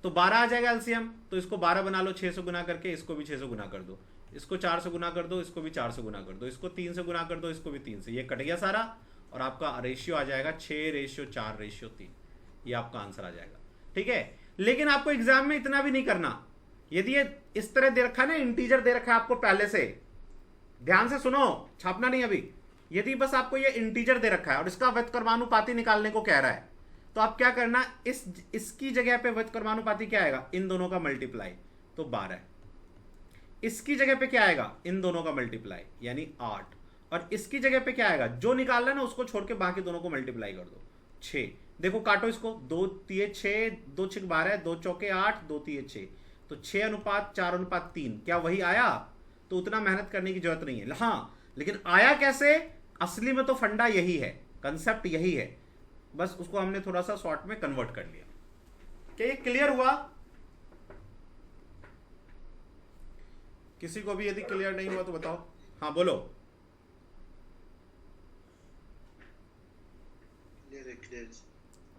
तो 12 आ जाएगा एलसीएम। तो इसको 12 बना लो 6 से गुना करके, इसको भी 6 से गुना कर दो, इसको 4 से गुना कर दो, इसको भी 4 से गुना कर दो, इसको 3 से गुना कर दो, इसको भी 3 से। ये कट गया सारा और आपका रेशियो आ जाएगा 6:4:3। ये आपका आंसर आ जाएगा। ठीक है, लेकिन आपको एग्जाम में इतना भी नहीं करना। यदि ये इस तरह दे रखा है ना, इंटीजर दे रखा है आपको पहले से, ध्यान से सुनो, छापना नहीं अभी। यदि बस आपको ये इंटीजर दे रखा है और इसका व्युत्क्रमानुपाती निकालने को कह रहा है, तो आप क्या करना, इसकी जगह पे व्युत्क्रमानुपाती क्या आएगा, इन दोनों का मल्टीप्लाई, तो 12। इसकी जगह पे क्या आएगा, इन दोनों का मल्टीप्लाई यानी 8। और इसकी जगह पे क्या आएगा, जो निकालना है ना उसको छोड़ के बाकी दोनों को मल्टीप्लाई कर दो, 6। देखो काटो इसको, 2 3 6, 2 6 12, 2 चौके 8, 2 3 6। तो 6:4:3 क्या वही आया। तो उतना मेहनत करने की जरूरत नहीं है। हाँ, लेकिन आया कैसे, असली में तो फंडा यही है, कंसेप्ट यही है, बस उसको हमने थोड़ा सा शॉर्ट में कन्वर्ट कर लिया। क्या ये क्लियर हुआ, किसी को भी यदि क्लियर नहीं हुआ तो बताओ। हाँ बोलो।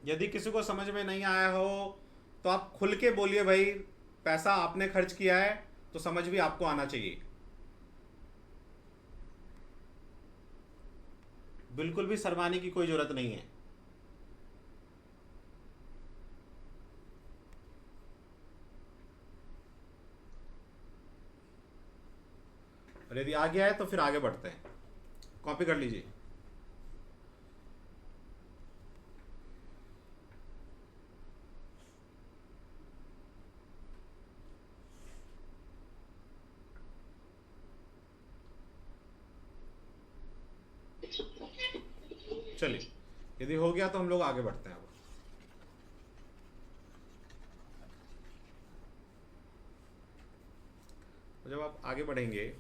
यदि किसी को समझ में नहीं आया हो तो आप खुल के बोलिए भाई, पैसा आपने खर्च किया है तो समझ भी आपको आना चाहिए। बिल्कुल भी शर्माने की कोई जरूरत नहीं है। और यदि आ गया है तो फिर आगे बढ़ते हैं। कॉपी कर लीजिए। चलिए, यदि हो गया तो हम लोग आगे बढ़ते हैं। अब जब आप आगे बढ़ेंगे,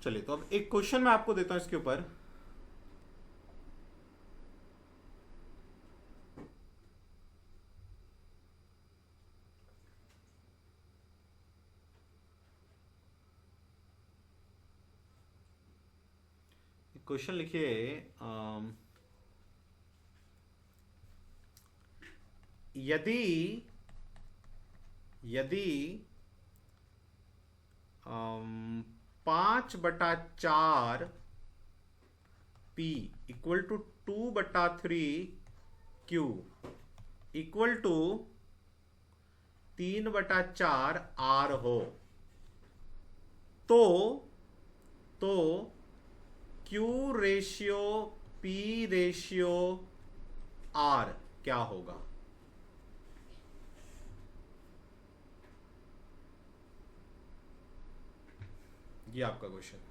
चलिए तो अब एक क्वेश्चन मैं आपको देता हूं इसके ऊपर। क्वेश्चन लिखिए, यदि 5/4 P equal to 2/3 Q equal to 3/4 R हो, तो Q ratio P ratio R क्या होगा। ये आपका क्वेश्चन।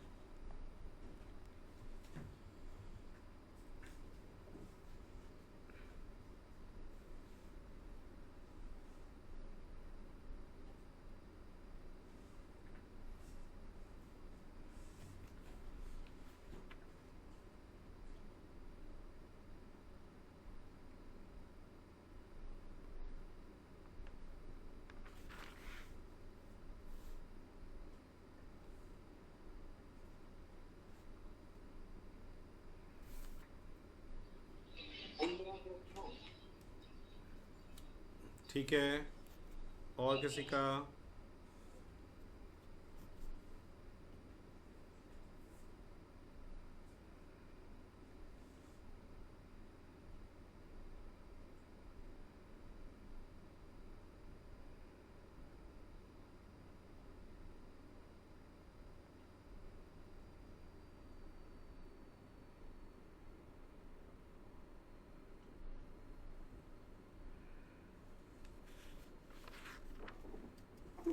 ठीक है, और किसी का?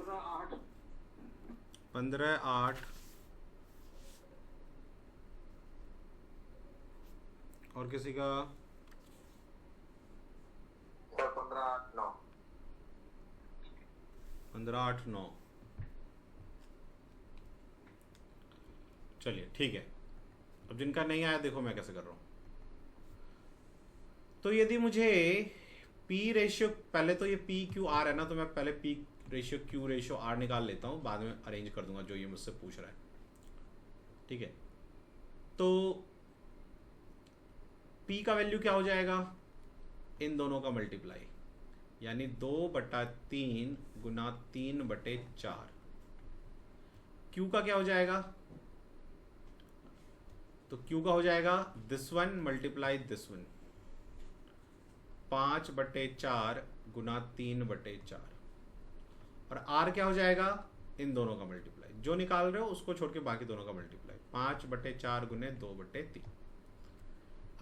आठ 15/8 और किसी का? सर 15/8/9। 15/8/9। चलिए ठीक है। अब जिनका नहीं आया देखो मैं कैसे कर रहा हूं। तो यदि मुझे P रेशियो, पहले तो ये P Q R है ना, तो मैं पहले P ratio Q ratio R निकाल लेता हूं, बाद में अरेंज कर दूंगा जो ये मुझसे पूछ रहा है। ठीक है, तो P का वैल्यू क्या हो जाएगा? इन दोनों का मल्टीप्लाई, यानी 2/3 गुना 3/4। Q का क्या हो जाएगा? तो Q का हो जाएगा this one multiply this one, 5/4 गुना 3/4। और R क्या हो जाएगा? इन दोनों का मल्टीप्लाई, जो निकाल रहे हो उसको छोड़ के बाकी दोनों का मल्टीप्लाई, 5/4 गुने 2/3।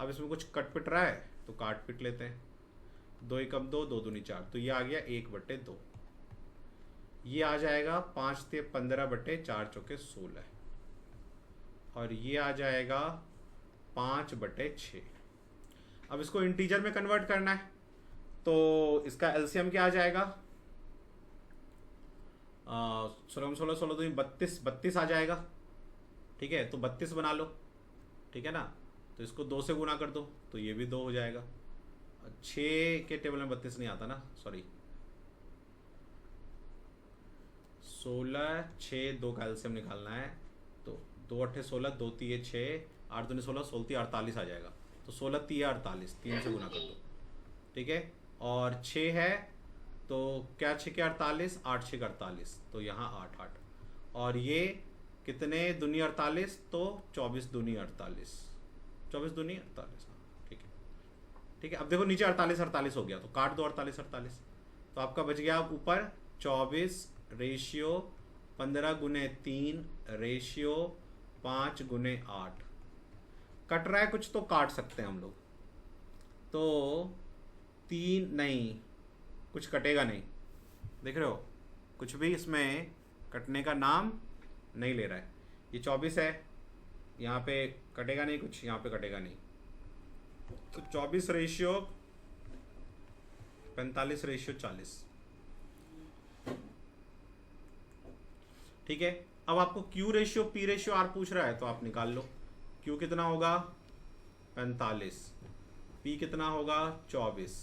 अब इसमें कुछ कट पिट रहा है तो काट पिट लेते हैं। 2 एकम 2, 2 दूनी 4, तो ये आ गया 1/2। ये आ जाएगा 5 ते 15/4 चौके 16, और ये आ जाएगा 5/6। अब इसको इंटीजर में कन्वर्ट करना है, तो इसका एलसीएम क्या आ जाएगा? 16 16 16 तो 32 32 आ जाएगा। ठीक है, तो 32 बना लो। ठीक है ना, तो इसको 2 से गुना कर दो तो ये भी 2 हो जाएगा। 6 के टेबल में 32 नहीं आता ना, सॉरी। 16 6 2 का एलसीएम निकालना है, तो 2 8 16, 2 3 6, 8 दूनी 16, 16 3 48 आ जाएगा। तो 16 3 48, 3 से गुना कर दो। ठीक है, और 6 है तो क्या 6 के 48, 8 6 48, तो यहाँ 8 8, और ये कितने दूनी 48, तो 24 दूनी 48, 24 दूनी 48। ठीक है, ठीक है। अब देखो नीचे 48 48 हो गया, तो काट दो 48 48, तो आपका बच गया ऊपर 24 रेशियो 15 गुने 3 रेशियो 5 गुने 8। कट रहा है कुछ तो काट सकते हैं हम लोग, तो 3 नहीं, कुछ कटेगा नहीं। देख रहे हो, कुछ भी इसमें कटने का नाम नहीं ले रहा है। ये 24 है, यहाँ पे कटेगा नहीं कुछ, यहाँ पे कटेगा नहीं, तो 24 रेशियो 45 रेशियो 40। ठीक है, अब आपको Q ratio P ratio R पूछ रहा है, तो आप निकाल लो। Q कितना होगा? 45, P कितना होगा? 24,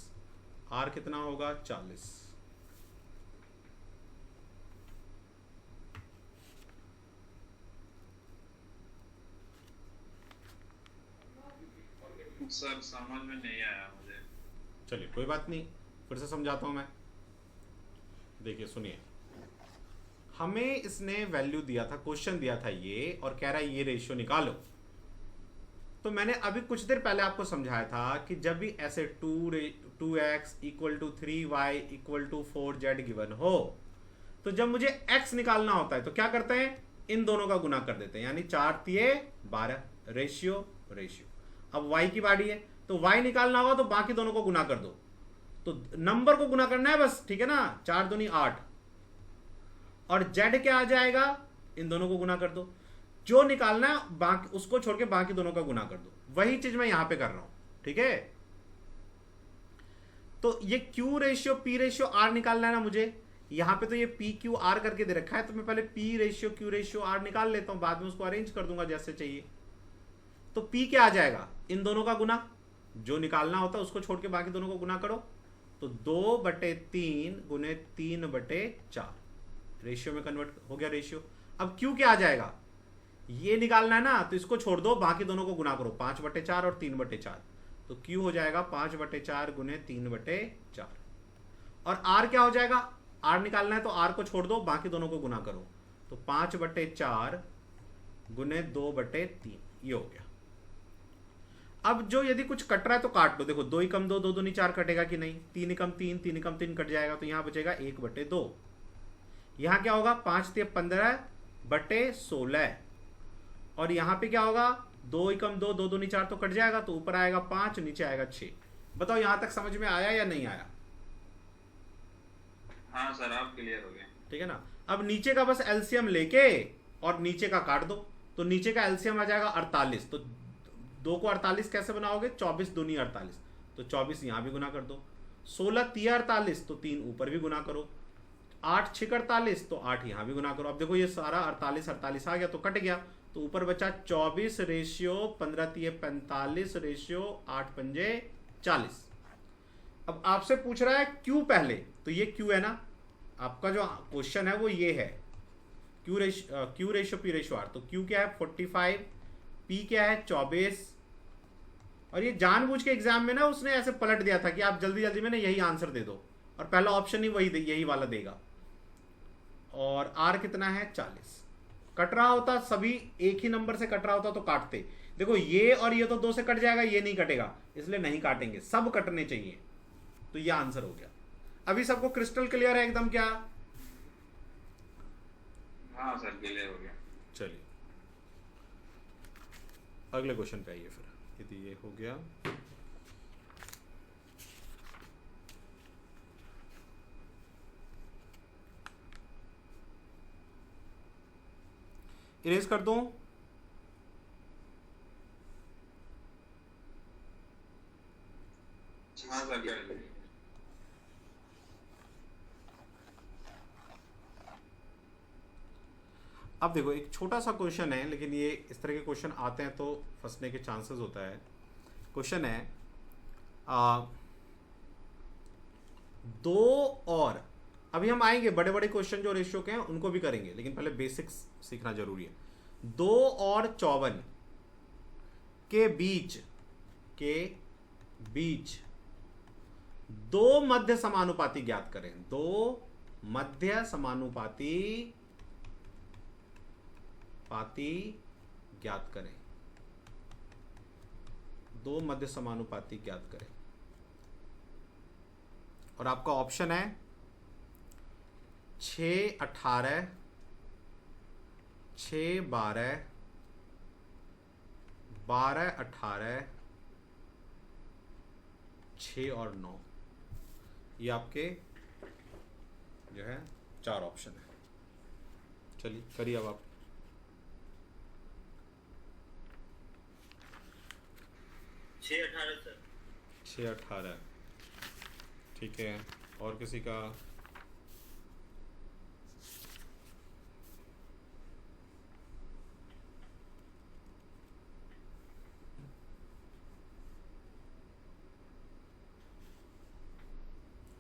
R कितना होगा? 40। सर समझ में नहीं आया मुझे। चलिए कोई बात नहीं, फिर से समझाता हूं मैं। देखिए सुनिए, हमें इसने वैल्यू दिया था, क्वेश्चन दिया था ये, और कह रहा है ये रेशियो निकालो। तो मैंने अभी कुछ देर पहले आपको समझाया था कि जब भी ऐसे 2x = 3y = 4z गिवन हो, तो जब मुझे x निकालना होता है तो क्या करते हैं? इन दोनों का गुना कर देते हैं, यानी 4 तिये 12 रेशियो रेशियो। अब y की बारी है, तो y निकालना होगा तो बाकी दोनों को गुना कर दो, तो नंबर को गुना करना है बस। ठीक है ना, 4 दूनी 8, और z क्या आ जाएगा? इन दोनों को गुना कर दो, जो निकालना है बाकी उसको छोड़ के बाकी दोनों का गुना कर दो। वही चीज मैं यहां पे कर रहा हूं, ठीक है। तो ये Q ratio P ratio R निकालना है ना मुझे। यहां पे तो ये P Q R करके दे रखा है, तो मैं पहले P ratio Q ratio R निकाल लेता हूं, बाद में उसको अरेंज कर दूंगा जैसे चाहिए। तो P क्या आ जाएगा, इन दोनों का गुना, जो निकालना होता है उसको छोड़ के बाकी दोनों को गुना करो। तो 2/3 गुने 3/4 रेशियो में कन्वर्ट हो गया रेशियो। अब Q क्या आ जाएगा, ये निकालना है ना, तो इसको छोड़ दो, बाकी दोनों को गुना करो, 5/4 और 3/4। तो Q हो जाएगा 5/4 गुने 3/4। और R क्या हो जाएगा, R निकालना है तो R को छोड़ दो, बाकी दोनों को गुना करो। तो 5/4 गुने 2/3, ये हो गया। अब जो यदि कुछ कट रहा है तो काट लो। देखो 2 एकम 2, 2 दूनी 4 कटेगा कि नहीं, 3 एकम 3, 3 एकम 3 कट जाएगा, तो यहां बचेगा 1/2। यहां क्या होगा, 5 × 15/16। और यहां पे क्या होगा, 2 एकम 2, 2 दूनी 4 तो कट जाएगा, तो ऊपर आएगा 5, नीचे आएगा 6। बताओ यहां तक समझ में आया या नहीं आया? हाँ सर, आप क्लियर हो गए। ठीक है ना। अब नीचे का बस एलसीएम लेके और नीचे का काट दो, तो नीचे का एलसीएम आ जाएगा 48। तो 2 को 48 कैसे बनाओगे, 24 दूनी 48, तो 24 यहां भी गुना कर दो। 16 × 3 = 48, तो 3 ऊपर भी गुना करो। 8 × 6 = 48, तो 8 यहां भी गुना करो। अब देखो ये सारा 48 48 आ गया, तो कट गया, तो ऊपर बचा 24 रेशियो 15 × 3 = 45 रेशियो 8 × 5 = 40। अब आपसे पूछ रहा है Q पहले, तो ये Q है ना, आपका जो क्वेश्चन है वो ये है, Q ratio P ratio R। तो Q क्या है 45, P क्या है 24। और ये जानबूझ के एग्जाम में ना उसने ऐसे पलट दिया था कि आप जल्दी जल्दी में ना यही आंसर दे दो, और पहला ऑप्शन ही यही वाला देगा। और R कितना है 40। कट रहा होता, सभी एक ही नंबर से कट रहा होता तो काटते। देखो ये और ये तो 2 से कट जाएगा, ये नहीं कटेगा, इसलिए नहीं काटेंगे, सब कटने चाहिए। तो ये आंसर हो गया। अभी सबको क्रिस्टल क्लियर है एकदम क्या? हाँ सर, क्लियर हो गया। चलिए अगले क्वेश्चन पे आइए फिर, यदि ये हो गया। इरेज कर दूं? हाँ सर, कर लीजिए। अब देखो एक छोटा सा क्वेश्चन है, लेकिन ये इस तरह के क्वेश्चन आते हैं तो फंसने के चांसेस होता है। क्वेश्चन है 2 और, अभी हम आएंगे बड़े बड़े क्वेश्चन जो रेशियो के हैं उनको भी करेंगे, लेकिन पहले बेसिक्स सीखना जरूरी है। 2 और 54 के बीच 2 मध्य समानुपाती ज्ञात करें। 2 मध्य समानुपाती ज्ञात करें। 2 मध्य समानुपाती ज्ञात करें। और आपका ऑप्शन है 6 18, 6 12, 12 18, 6 और 9। ये आपके जो है 4 ऑप्शन है। चलिए करिए अब आप। 6 18 सर। 6 18 ठीक है। और किसी का?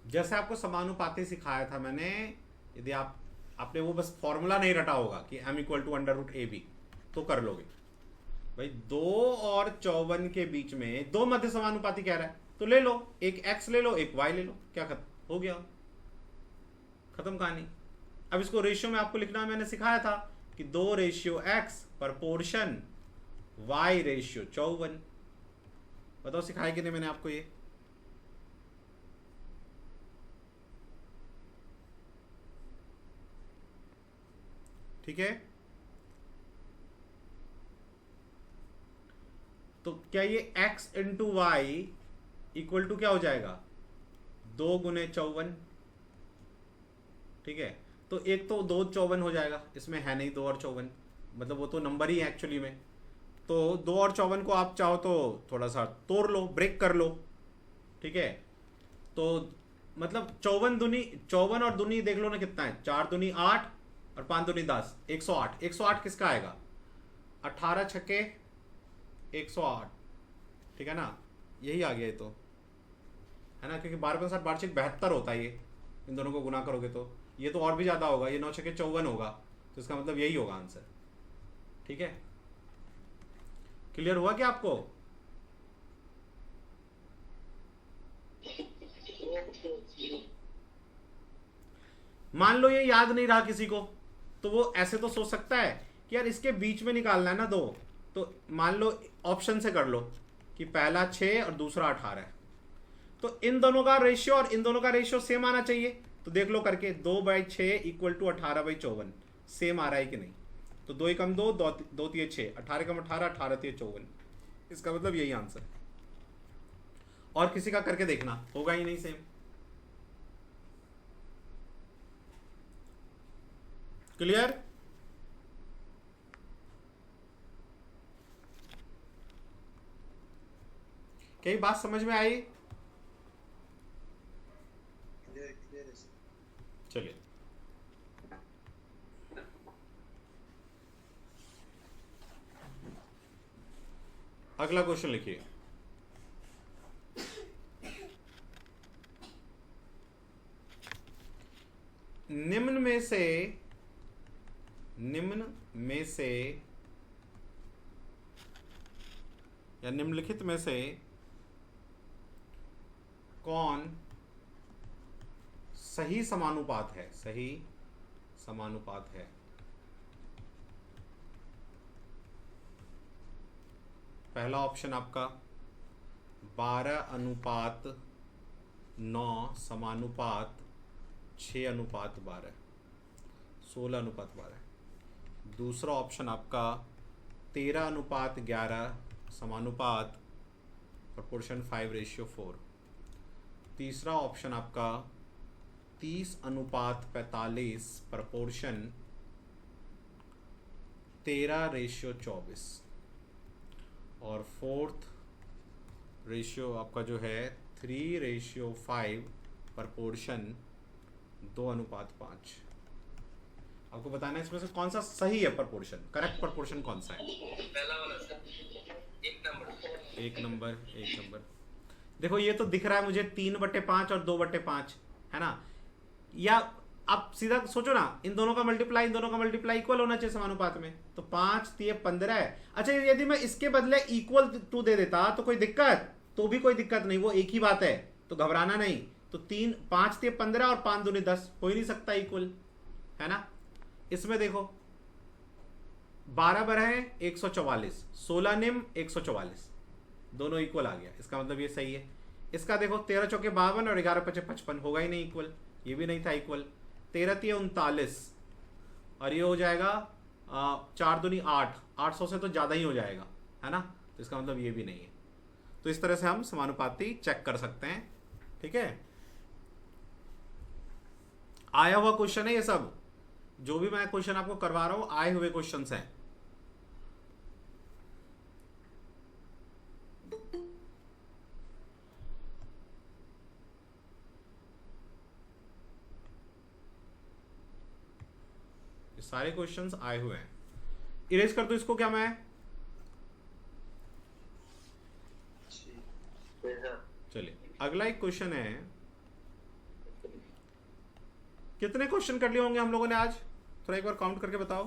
जैसे आपको समानुपाती सिखाया था मैंने, यदि आपने वो बस फॉर्मूला नहीं रटा होगा कि m = √AB, तो कर लोगे भाई। 2 और 54 के बीच में 2 मध्य समानुपाती कह रहा है, तो ले लो, एक x ले लो, एक y ले लो, क्या खत्म हो गया, खत्म कहानी। अब इसको रेशियो में आपको लिखना मैंने सिखाया था कि 2 ratio x proportion y ratio 54। बताओ सिखाया कि नहीं मैंने आपको ये? ठीक है। तो क्या ये x × y इक्वल टू क्या हो जाएगा, 2 × 54। ठीक है। तो एक तो 2 54 हो जाएगा, इसमें है नहीं 2 और 54, मतलब वो तो नंबर ही है एक्चुअली में। तो 2 और 54 को आप चाहो तो थोड़ा सा तोड़ लो, ब्रेक कर लो, ठीक है। तो मतलब 54 और दूनी देख लो ना कितना है, 4 दूनी 8 और 5 दूनी 10, 108। 108 किसका आएगा? 18 छक्के 108, ठीक है ना, यही आ गया ये तो, है ना, क्योंकि 12 वार्षिक 72 होता है ये, इन दोनों को गुना करोगे तो ये तो और भी ज़्यादा होगा, ये 9 छक्के 54 होगा, तो इसका मतलब यही होगा आंसर, ठीक है। क्लियर हुआ क्या आपको? मान लो ये याद नहीं रहा किसी को, तो वो ऐसे तो सोच सकता है कि यार इसके बीच में निकालना है ना दो, तो मान लो ऑप्शन से कर लो कि पहला 6 और दूसरा 18 है, तो इन दोनों का रेशियो और इन दोनों का रेशियो सेम आना चाहिए। तो देख लो करके 2/6 इक्वल टू 18/54, सेम आ रहा है कि नहीं? तो 2 एकम 2, 2 3 6, 18 एकम 18, 18 3 54, इसका मतलब यही आंसर। और किसी का करके देखना, होगा ही नहीं सेम। क्लियर? कई बात समझ में आई? चलिए अगला क्वेश्चन लिखिए। निम्न में से या निम्नलिखित में से कौन सही समानुपात है? सही समानुपात है। पहला ऑप्शन आपका 12:9 समानुपात 6:12, 16:12। दूसरा ऑप्शन आपका 13:11 समानुपात प्रोपोर्शन 5:4। तीसरा ऑप्शन आपका 30:45 प्रपोर्शन 13:24। और फोर्थ रेशियो आपका जो है 3:5 प्रपोर्शन 2:5। आपको बताना है इसमें से कौन सा सही है प्रपोर्शन, करेक्ट प्रपोर्शन कौन सा है। पहला वाला सर, एक नंबर। एक नंबर। देखो ये तो दिख रहा है मुझे 3/5 और 2/5, है ना। या आप सीधा सोचो ना, इन दोनों का मल्टीप्लाई इक्वल होना चाहिए समानुपात में, तो 5 3 15 है। अच्छा यदि मैं इसके बदले इक्वल टू दे देता तो कोई दिक्कत? तो भी कोई दिक्कत नहीं, वो एक ही बात है, तो घबराना नहीं। तो 5 3 15 और 5 दूनी 10 हो ही नहीं सकता इक्वल, है ना। इसमें देखो 12 बर है 144, 16 निम 144, दोनों इक्वल आ गया, इसका मतलब ये सही है। इसका देखो 13 चौके 52 और 11 पचे 55, होगा ही नहीं इक्वल, ये भी नहीं था इक्वल। 13 3 39 और ये हो जाएगा 4 दूनी 8, 800 से तो ज़्यादा ही हो जाएगा, है ना, तो इसका मतलब ये भी नहीं है। तो इस तरह से हम समानुपाती चेक कर सकते हैं, ठीक है। आया हुआ क्वेश्चन है ये सब, जो भी मैं क्वेश्चन आपको करवा रहा हूं आए हुए क्वेश्चंस हैं। ये सारे क्वेश्चंस आए हुए हैं। इरेज कर दो इसको क्या मैं? चलिए अगला एक क्वेश्चन है। कितने क्वेश्चन कर लिए होंगे हम लोगों ने आज? थोड़ा एक बार काउंट करके बताओ।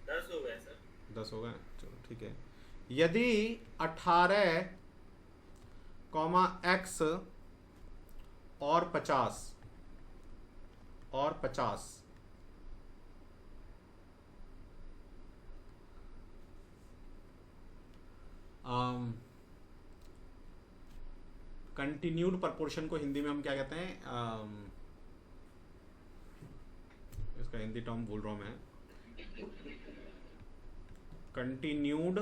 10 हो गए सर। 10 हो गए, चलो ठीक है। यदि 18, x और 50 कंटिन्यूड प्रपोर्शन को हिंदी में हम क्या कहते हैं? इसका हिंदी टर्म भूल रहा हूं मैं। कंटिन्यूड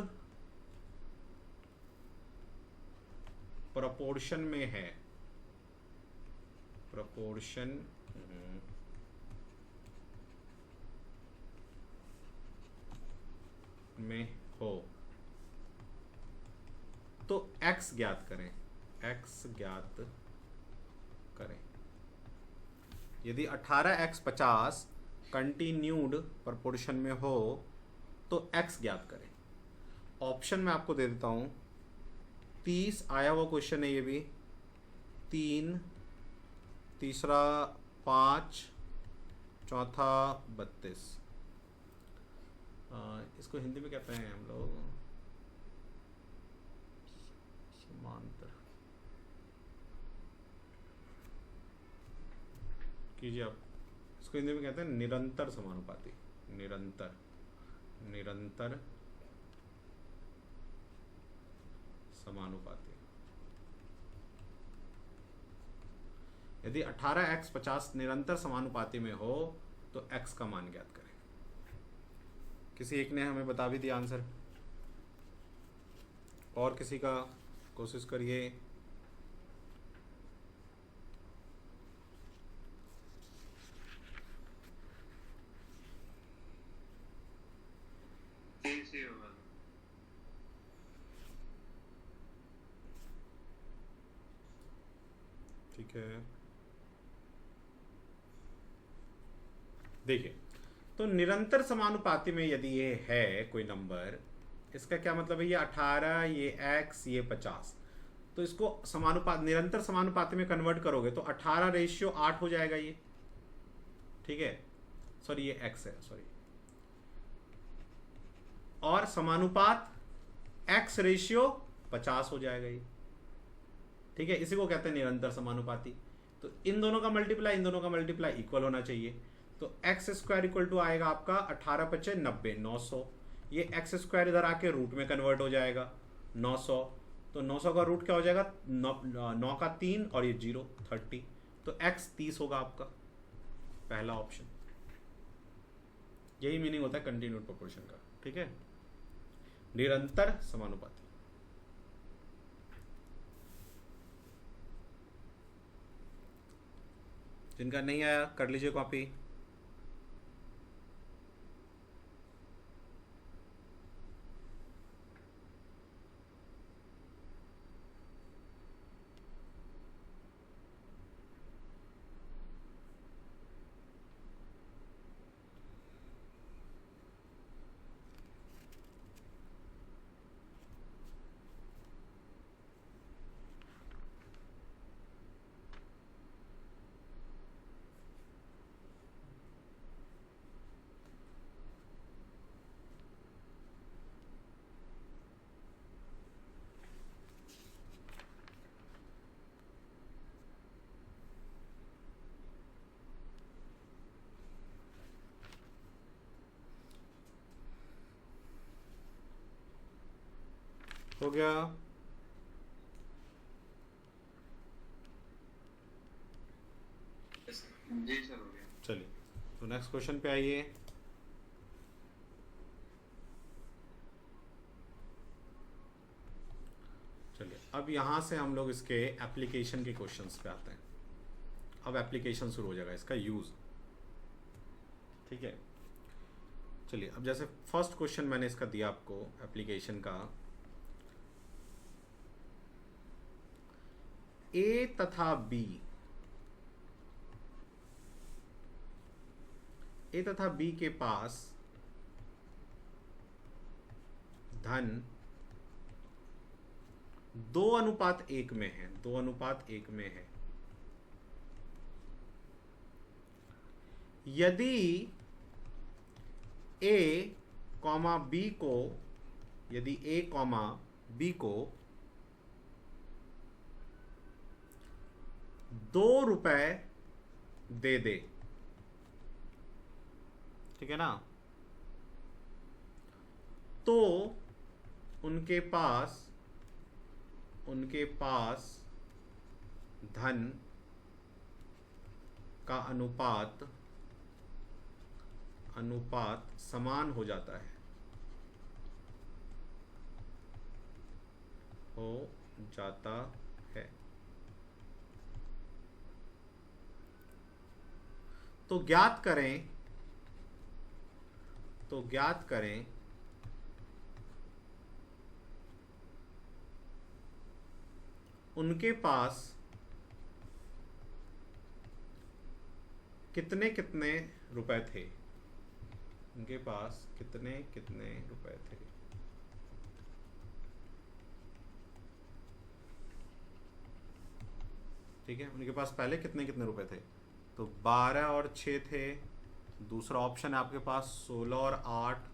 प्रोपोर्शन में है, प्रोपोर्शन में हो तो x ज्ञात करें, x ज्ञात करें। यदि 18x 50 कंटिन्यूड प्रोपोर्शन में हो तो x ज्ञात करें। ऑप्शन में आपको दे देता हूं, 30 आया हुआ क्वेश्चन है ये भी, 3, तीसरा 5, चौथा 32। इसको हिंदी में कहते हैं हम लोग समांतर, कीजिए आप, इसको हिंदी में कहते हैं निरंतर समानुपाती, निरंतर समानुपाती। यदि 18x 50 निरंतर समानुपाती में हो तो x का मान ज्ञात करें। किसी एक ने हमें बता भी दिया आंसर, और किसी का कोशिश करिए। से होगा। ठीक है, देखिए, तो निरंतर समानुपाती में यदि ये है कोई नंबर, इसका क्या मतलब है, ये 18, ये x, ये 50, तो इसको समानुपात, निरंतर समानुपाती में कन्वर्ट करोगे तो 18:8 हो जाएगा ये। ठीक है, सॉरी ये x है, सॉरी, और समानुपात x:50 हो जाएगा ये। ठीक है, इसी को कहते हैं निरंतर समानुपाती। तो इन दोनों का मल्टीप्लाई, इन दोनों का मल्टीप्लाई इक्वल होना चाहिए। तो x² इक्वल टू आएगा आपका 18×5 = 90, 900। ये x² इधर आके रूट में कन्वर्ट हो जाएगा 900, तो 900 का रूट क्या हो जाएगा, 9 का 3 और ये 0, 30, तो x 30 होगा आपका, पहला ऑप्शन। यही मीनिंग होता है कंटिन्यूड प्रोपोर्शन का। ठीक है, निरंतर समानुपाती। जिनका नहीं आया कर लीजिए कॉपी। हो गया, जी सर हो गया। चलिए तो नेक्स्ट क्वेश्चन पे आइए। चलिए अब यहाँ से हम लोग इसके एप्लीकेशन के क्वेश्चंस पे आते हैं। अब एप्लीकेशन शुरू हो जाएगा, इसका यूज। ठीक है, चलिए अब जैसे फर्स्ट क्वेश्चन मैंने इसका दिया आपको एप्लीकेशन का, ए तथा बी के पास धन 2:1 में है, 2:1 में है। यदि A, B को, यदि A, B को 2 रुपए दे दे, ठीक है ना, तो उनके पास धन का अनुपात समान हो जाता है, हो जाता तो ज्ञात करें उनके पास कितने कितने रुपए थे, उनके पास कितने कितने रुपए थे। ठीक है, उनके पास पहले कितने कितने रुपए थे, तो 12 और 6 थे। दूसरा ऑप्शन है आपके पास 16 और 8।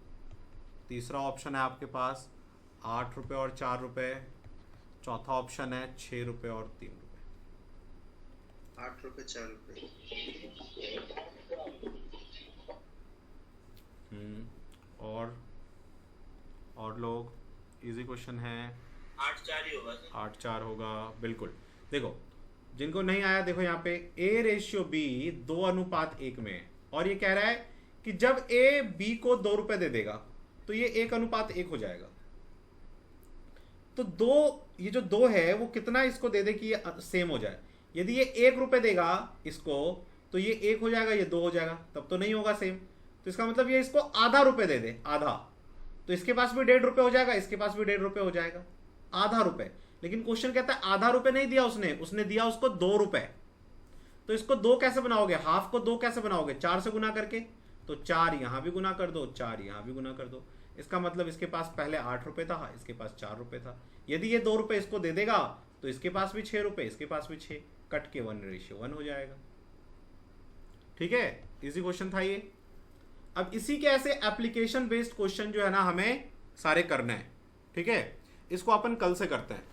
तीसरा ऑप्शन है आपके पास 8 रुपये और 4 रुपये। चौथा ऑप्शन है 6 रुपये और 3 रुपये। 8 रुपए 4 रुपए। और लोग, इजी क्वेश्चन है। 8-4 ही होगा सर। 8-4 होगा, बिल्कुल। देखो जिनको नहीं आया, देखो यहाँ पे A/B 2:1 में है, और ये कह रहा है कि जब A B को 2 रुपए दे देगा तो ये 1:1 हो जाएगा। तो ये जो 2 है वो कितना इसको दे दे कि ये सेम हो जाए। यदि ये 1 रुपए देगा इसको तो ये 1 हो जाएगा, ये 2 हो जाएगा, तब तो नहीं होगा सेम। तो इसका मतलब ये इसको आधा रुपए दे दे, आधा, तो इसके पास भी 1.5 रुपए हो जाएगा, इसके पास भी 1.5 रुपए हो जाएगा, आधा रुपए। लेकिन क्वेश्चन कहता है आधा रुपए नहीं दिया उसने दिया उसको 2 रुपए। तो इसको 2 कैसे बनाओगे, हाफ को 2 कैसे बनाओगे, 4 से गुना करके। तो 4 यहां भी गुना कर दो, 4 यहां भी गुना कर दो। इसका मतलब इसके पास पहले 8 रुपए था, इसके पास 4 रुपए था। यदि ये 2 रुपए इसको दे देगा तो इसके पास भी 6 रुपए, इसके पास भी 6, कट के 1:1 हो जाएगा। ठीक है, इजी क्वेश्चन था ये। अब इसी के ऐसे एप्लीकेशन बेस्ड क्वेश्चन जो है ना हमें सारे करना है। ठीक है, इसको अपन कल से करते हैं।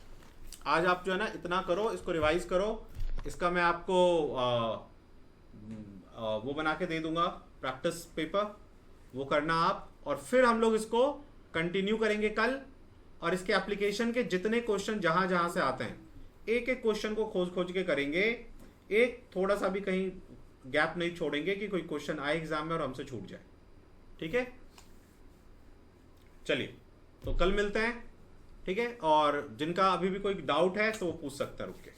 आज आप जो है ना इतना करो, इसको रिवाइज करो। इसका मैं आपको वो बना के दे दूंगा प्रैक्टिस पेपर, वो करना आप, और फिर हम लोग इसको कंटिन्यू करेंगे कल। और इसके एप्लीकेशन के जितने क्वेश्चन जहां जहां से आते हैं, एक एक क्वेश्चन को खोज के करेंगे। एक थोड़ा सा भी कहीं गैप नहीं छोड़ेंगे कि कोई क्वेश्चन आए एग्जाम में और हमसे छूट जाए। ठीक है, चलिए तो कल मिलते हैं। ठीक है, और जिनका अभी भी कोई डाउट है तो वो पूछ सकता है रुक के।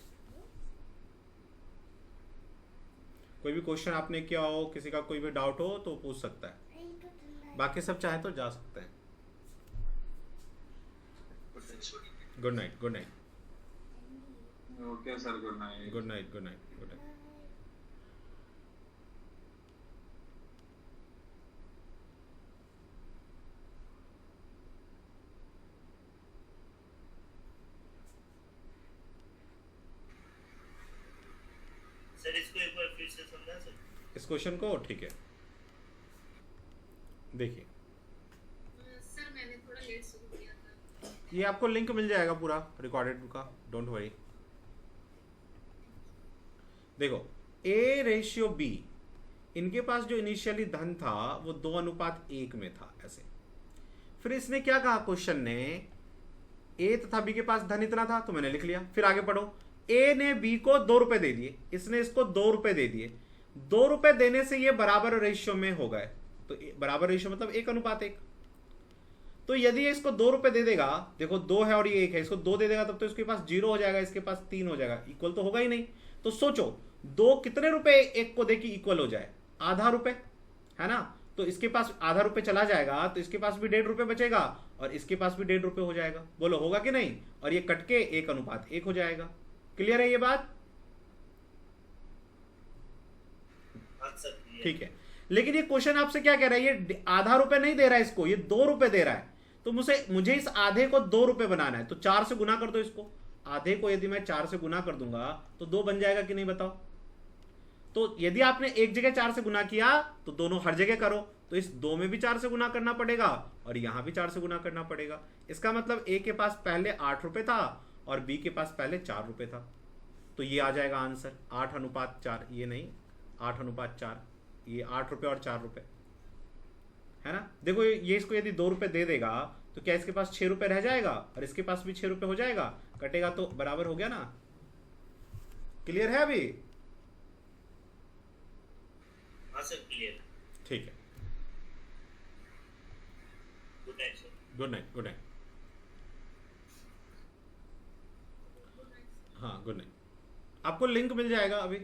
कोई भी क्वेश्चन आपने किया हो, किसी का कोई भी डाउट हो तो पूछ सकता है, बाकी सब चाहे तो जा सकते हैं। Good night, good night, okay sir, good night. Good night, good night, good night. Sir इसको एक बार फिर से समझा सर, इस क्वेश्चन को। ठीक है, देखिए सर मैंने थोड़ा लेट शुरू किया था। ये आपको लिंक मिल जाएगा पूरा रिकॉर्डेड का, डोंट वरी। देखो A/B, इनके पास जो इनिशियली धन था वो 2:1 में था ऐसे। फिर इसने क्या कहा क्वेश्चन ने, A तथा B के पास धन इतना था तो मैंने लिख लिया। फिर आगे पढ़ो, A ने B को 2 रुपए दे दिए, इसने इसको 2 रुपए दे दिए। 2 रुपए देने से ये बराबर रेशियो में हो गए। तो बराबर रेशियो मतलब 1:1। तो यदि ये इसको 2 रुपए दे देगा, देखो 2 है और ये 1 है, इसको 2 दे देगा तब तो इसके पास 0 हो जाएगा, इसके पास 3 हो जाएगा, इक्वल तो होगा ही नहीं। तो सोचो 2 कितने रुपए 1 को दे कि इक्वल हो जाए, आधा रुपए, है ना। तो इसके पास आधा रुपए चला जाएगा तो इसके पास भी 1.5 रुपए बचेगा और इसके पास भी 1.5 रुपए हो जाएगा। बोलो होगा कि नहीं, और ये कट के 1:1 हो जाएगा। क्लियर है ये बात? ठीक है, लेकिन ये क्वेश्चन आपसे क्या कह रहा है, ये आधा रुपए नहीं दे रहा है इसको, ये 2 रुपए दे रहा है। तो मुझे इस आधे को 2 रुपए बनाना है, तो 4 से गुना कर दो इसको। आधे को यदि मैं 4 से गुना कर दूंगा तो 2 बन जाएगा कि नहीं बताओ। तो यदि आपने एक जगह 4 से गुना किया तो दोनों हर जगह करो, तो इस 2 में भी 4 से गुना करना पड़ेगा और यहां भी 4 से गुना करना पड़ेगा। इसका मतलब A के पास पहले 8 रुपए था और B के पास पहले 4 रुपए था। तो ये आ जाएगा आंसर 8:4, ये नहीं 8:4, ये 8 रुपए और 4 रुपए, है ना। देखो ये इसको यदि 2 रुपए दे देगा तो क्या इसके पास 6 रुपए रह जाएगा और इसके पास भी 6 रुपए हो जाएगा, कटेगा तो बराबर हो गया ना। क्लियर है अभी? हाँ सर क्लियर। ठीक है, good night sir. Good night, good night. हाँ गुड नाइट। आपको लिंक मिल जाएगा अभी।